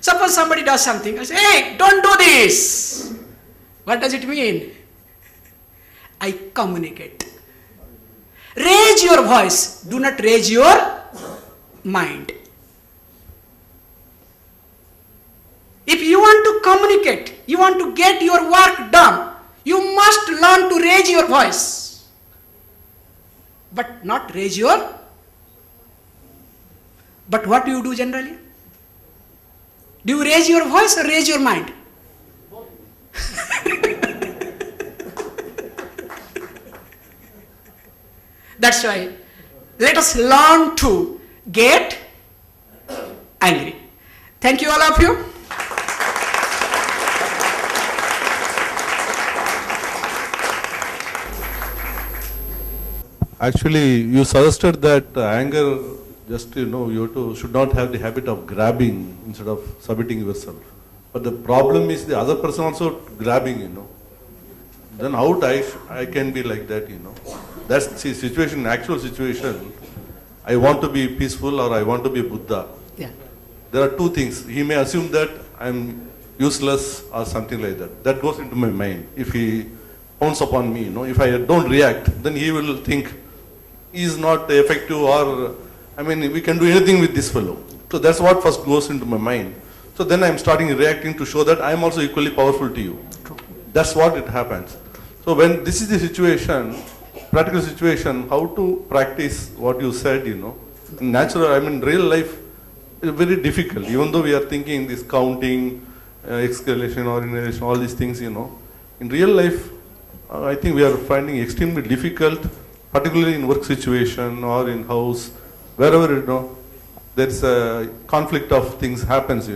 suppose somebody does something, I say, hey, don't do this. What does it mean? I communicate. Raise your voice, do not raise your mind. If you want to communicate, you want to get your work done, you must learn to raise your voice. but not raise your. But what do you do generally? Do you raise your voice or raise your mind? That's why let us learn to get angry. Thank you, all of you. Actually, you suggested that anger, just you should not have the habit of grabbing instead of submitting yourself. But the problem is the other person also grabbing, Then how I can be like that, That's the situation, actual situation. I want to be peaceful or I want to be Buddha. Yeah. There are two things. He may assume that I'm useless or something like that. That goes into my mind. If he pounds upon me, if I don't react, then he will think he is not effective or, we can do anything with this fellow. So that's what first goes into my mind. So then I'm starting reacting to show that I'm also equally powerful to you. That's what it happens. So when this is the situation, practical situation, how to practice what you said, in natural, real life, it's very difficult. Even though we are thinking this counting, exhalation or inhalation, all these things, in real life, I think we are finding extremely difficult, particularly in work situation or in house, wherever, there's a conflict of things happens,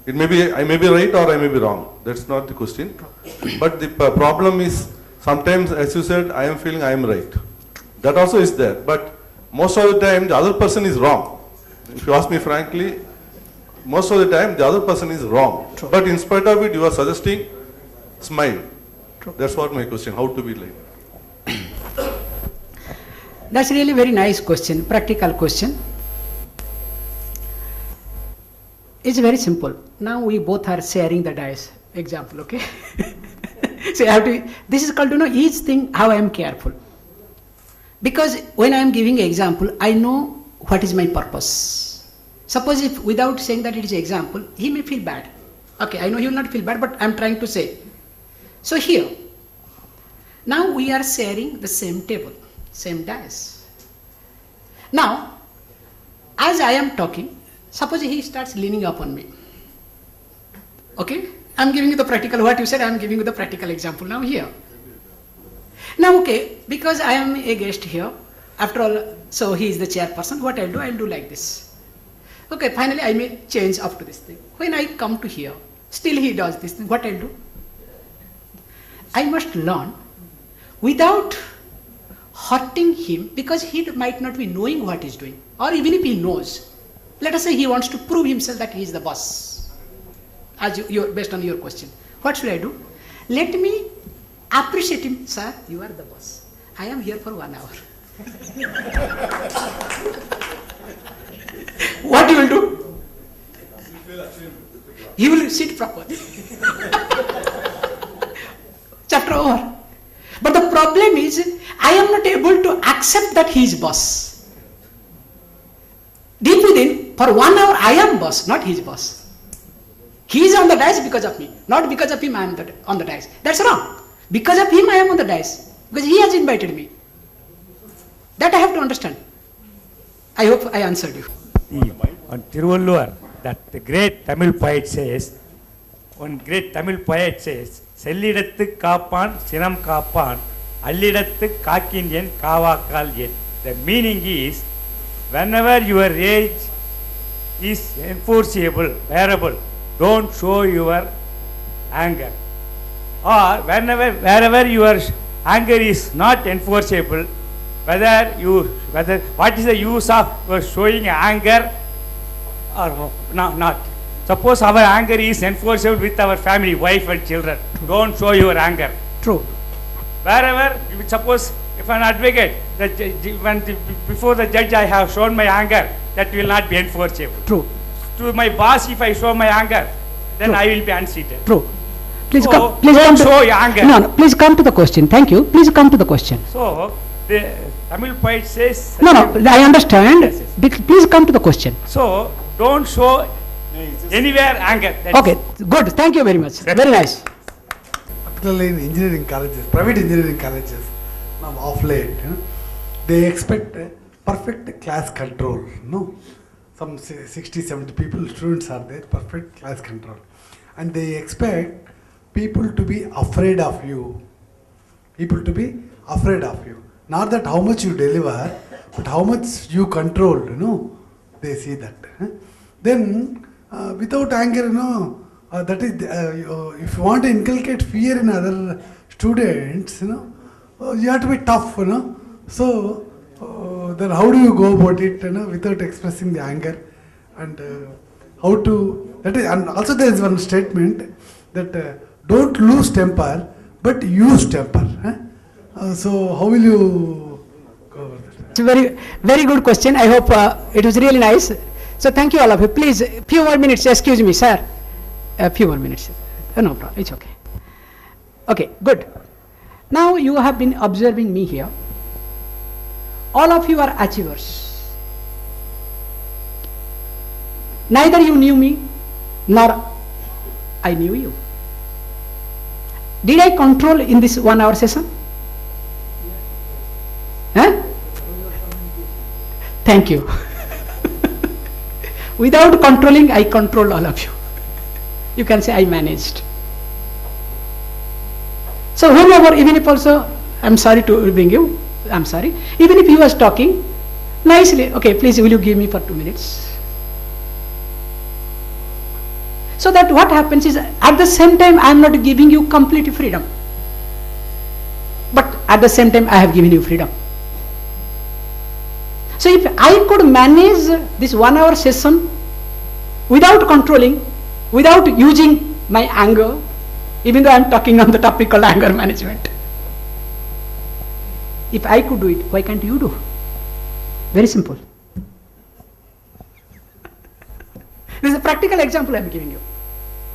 It may be, I may be right or I may be wrong. That's not the question. But the problem is, sometimes, as you said, I am feeling I am right. That also is there. But most of the time, the other person is wrong. If you ask me frankly, most of the time, the other person is wrong. True. But in spite of it, you are suggesting smile. True. That's what my question, how to be like. That's really very nice question, practical question. It's very simple. Now we both are sharing the dice example, okay? So this is called, each thing how I am careful. Because when I am giving an example, I know what is my purpose. Suppose if without saying that it is an example, he may feel bad. Okay, I know he will not feel bad, but I am trying to say. So here, now we are sharing the same table, same dice. Now, as I am talking, suppose he starts leaning upon me. Okay? I am giving you the practical, what you said, I am giving you the practical example now here. Now, okay, because I am a guest here, after all, so he is the chairperson, what I'll do like this. Okay, finally I may change up to this thing. When I come to here, still he does this thing, what I'll do? I must learn without hurting him, because he might not be knowing what he's doing, or even if he knows. Let us say he wants to prove himself that he is the boss, as based on your question. What should I do? Let me appreciate him. Sir, you are the boss. I am here for 1 hour. What he will do? He will sit properly. Chapter over. But the problem is, I am not able to accept that he is boss. Deep within, for 1 hour, I am boss, not his boss. He is on the dice because of me, not because of him I am on the dice. That's wrong. Because of him I am on the dice, because he has invited me. That I have to understand. I hope I answered you. On Tiruvallur, that the great Tamil poet says, one great Tamil poet says, Sellidathu Kapan, Sinam Kapan, Allidathu Kakinyan, Kavakal Yen. The meaning is, whenever your rage is enforceable, bearable, don't show your anger. Or wherever your anger is not enforceable, what is the use of showing anger or not? Suppose our anger is enforceable with our family, wife and children. Don't show your anger. True. Wherever, suppose if an advocate, before the judge I have shown my anger, that will not be enforceable. True. To my boss, if I show my anger, then True. I will be unseated. True. Please So, come. don't show your anger. No, please come to the question. Thank you. Please come to the question. So, the Tamil poet says... No, I understand. Yes, yes. Please come to the question. So, don't show anywhere anger. That's Okay, good. Thank you very much. Very nice. Particularly in engineering colleges, private engineering colleges, now of late, they expect perfect class control. No, some 60, 70 people, students are there, perfect class control. And they expect people to be afraid of you. People to be afraid of you. Not that how much you deliver, but how much you control, they see that. Then, without anger, that is, if you want to inculcate fear in other students, you have to be tough, So, then how do you go about it, without expressing the anger? And how to, that is, and also there is one statement that don't lose temper, but use temper. So, how will you go over that? It's a very, very good question. I hope it was really nice. So, thank you all of you. Please, a few more minutes. Excuse me, sir. A few more minutes. No problem. It's okay. Okay, good. Now you have been observing me here. All of you are achievers. Neither you knew me, nor I knew you. Did I control in this 1 hour session? Huh? Thank you. Without controlling, I controlled all of you. You can say I managed. So whomever, even if also, I'm sorry to bring you, I'm sorry. Even if he was talking nicely, okay, please will you give me for 2 minutes? So that what happens is, at the same time I am not giving you complete freedom. But at the same time I have given you freedom. So if I could manage this 1 hour session without controlling, without using my anger, even though I am talking on the topic called anger management. If I could do it, why can't you do? Very simple. This is a practical example I am giving you.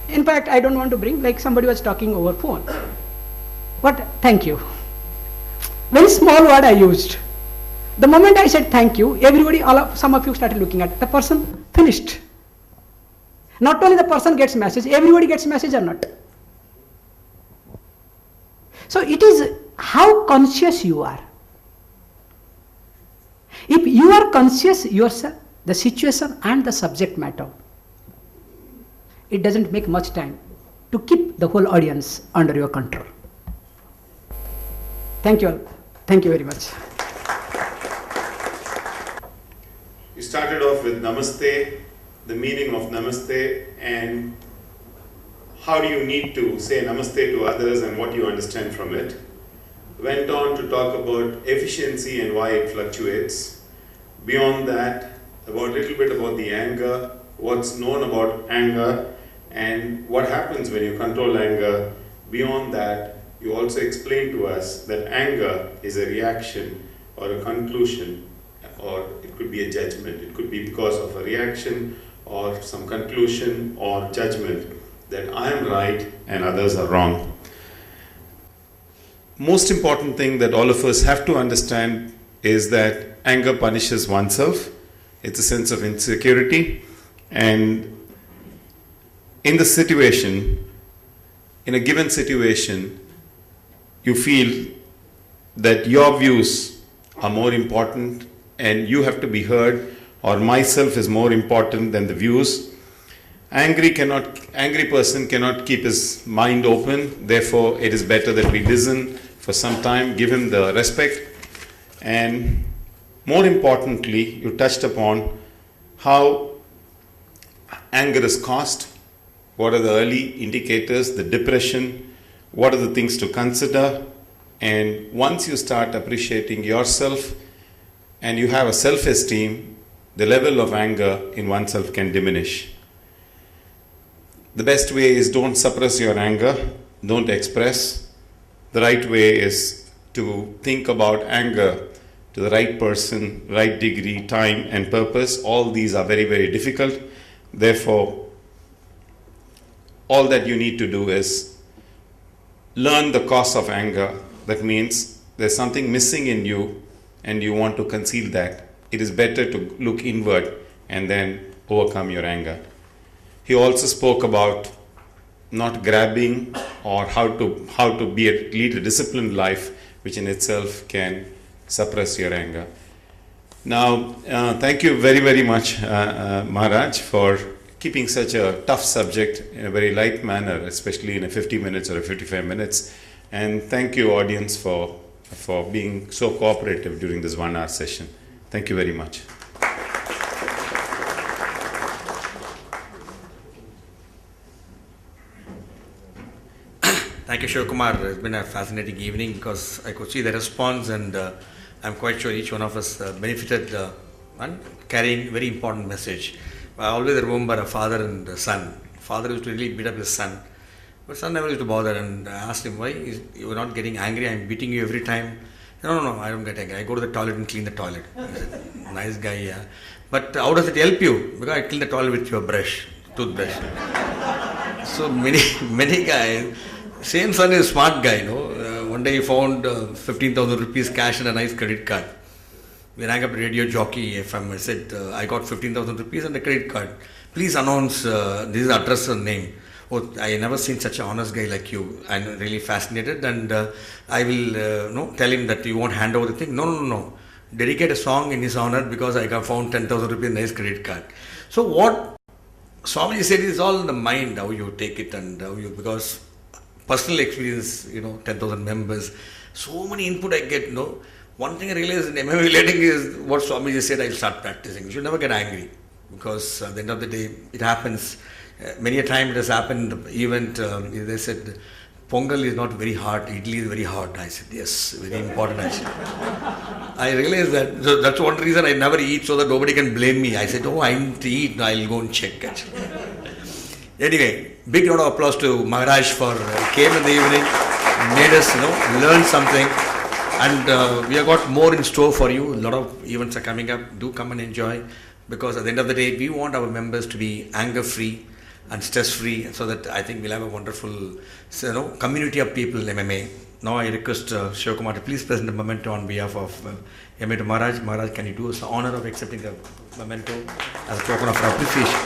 In fact, I don't want to bring, like somebody was talking over phone. But thank you. Very small word I used. The moment I said thank you, everybody, some of you started looking at the person, finished. Not only the person gets message, everybody gets message or not. So it is how conscious you are. If you are conscious yourself, the situation and the subject matter, it doesn't make much time to keep the whole audience under your control. Thank you all. Thank you very much. You started off with Namaste, the meaning of Namaste, and how do you need to say Namaste to others and what you understand from it. Went on to talk about efficiency and why it fluctuates. Beyond that, about a little bit about the anger, what's known about anger, and what happens when you control anger. Beyond that, you also explained to us that anger is a reaction or a conclusion, or it could be a judgment. It could be because of a reaction or some conclusion or judgment that I am right and others are wrong. Most important thing that all of us have to understand is that anger punishes oneself. It's a sense of insecurity, and in the situation, in a given situation, you feel that your views are more important and you have to be heard, or myself is more important than the views. Angry person cannot keep his mind open, therefore it is better that we listen for some time, give him the respect. And more importantly, you touched upon how anger is caused, what are the early indicators, the depression, what are the things to consider. And once you start appreciating yourself and you have a self-esteem, the level of anger in oneself can diminish. The best way is don't suppress your anger, don't express. The right way is to think about anger to the right person, right degree, time and purpose. All these are very, very difficult. Therefore, all that you need to do is learn the cause of anger. That means there's something missing in you and you want to conceal that. It is better to look inward and then overcome your anger. He also spoke about not grabbing, or how to lead a disciplined life, which in itself can suppress your anger. Now, thank you very, very much, Maharaj, for keeping such a tough subject in a very light manner, especially in a 50 minutes or a 55 minutes. And thank you, audience, for being so cooperative during this 1 hour session. Thank you very much. Thank you, Shivakumar. It's been a fascinating evening because I could see the response, and I'm quite sure each one of us benefited and carrying a very important message. I always remember a father and a son. Father used to really beat up his son, but son never used to bother, and I asked him, why you are not getting angry? I'm beating you every time. No, I don't get angry. I go to the toilet and clean the toilet. I said, nice guy, yeah. But how does it help you? Because I clean the toilet with your toothbrush. So many guys. Same son is a smart guy, one day he found 15,000 rupees cash and a nice credit card. We rang up radio jockey FM. I said, I got 15,000 rupees and a credit card. Please announce this is address and name. Oh, I never seen such an honest guy like you. I'm really fascinated, and I will tell him that you won't hand over the thing. No. Dedicate a song in his honor because I got found 10,000 rupees nice credit card. So what Swami said is all in the mind, how you take it and how you, because personal experience, 10,000 members, so many input I get, One thing I realized in MMA relating is what Swami just said, I'll start practicing. You should never get angry because at the end of the day, it happens. Many a time it has happened, the event, they said, Pongal is not very hard, idli is very hard. I said, yes, very important actually. I realized that, so that's one reason I never eat so that nobody can blame me. I said, I need to eat, I'll go and check actually. Anyway, big round of applause to Maharaj for came in the evening, made us learn something, and we have got more in store for you. A lot of events are coming up. Do come and enjoy, because at the end of the day, we want our members to be anger-free and stress-free, so that I think we'll have a wonderful community of people in MMA. Now I request Shivakumar to please present the memento on behalf of MMA to Maharaj. Maharaj, can you do us the honor of accepting the memento as a token of appreciation?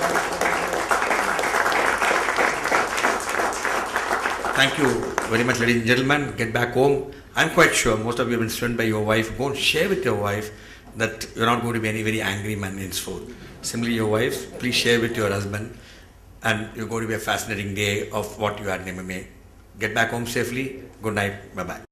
Thank you very much, ladies and gentlemen. Get back home. I'm quite sure most of you have been strengthened by your wife. Go and share with your wife that you're not going to be any very angry man henceforth. Similarly, your wives, please share with your husband, and you're going to be a fascinating day of what you had in MMA. Get back home safely. Good night. Bye-bye.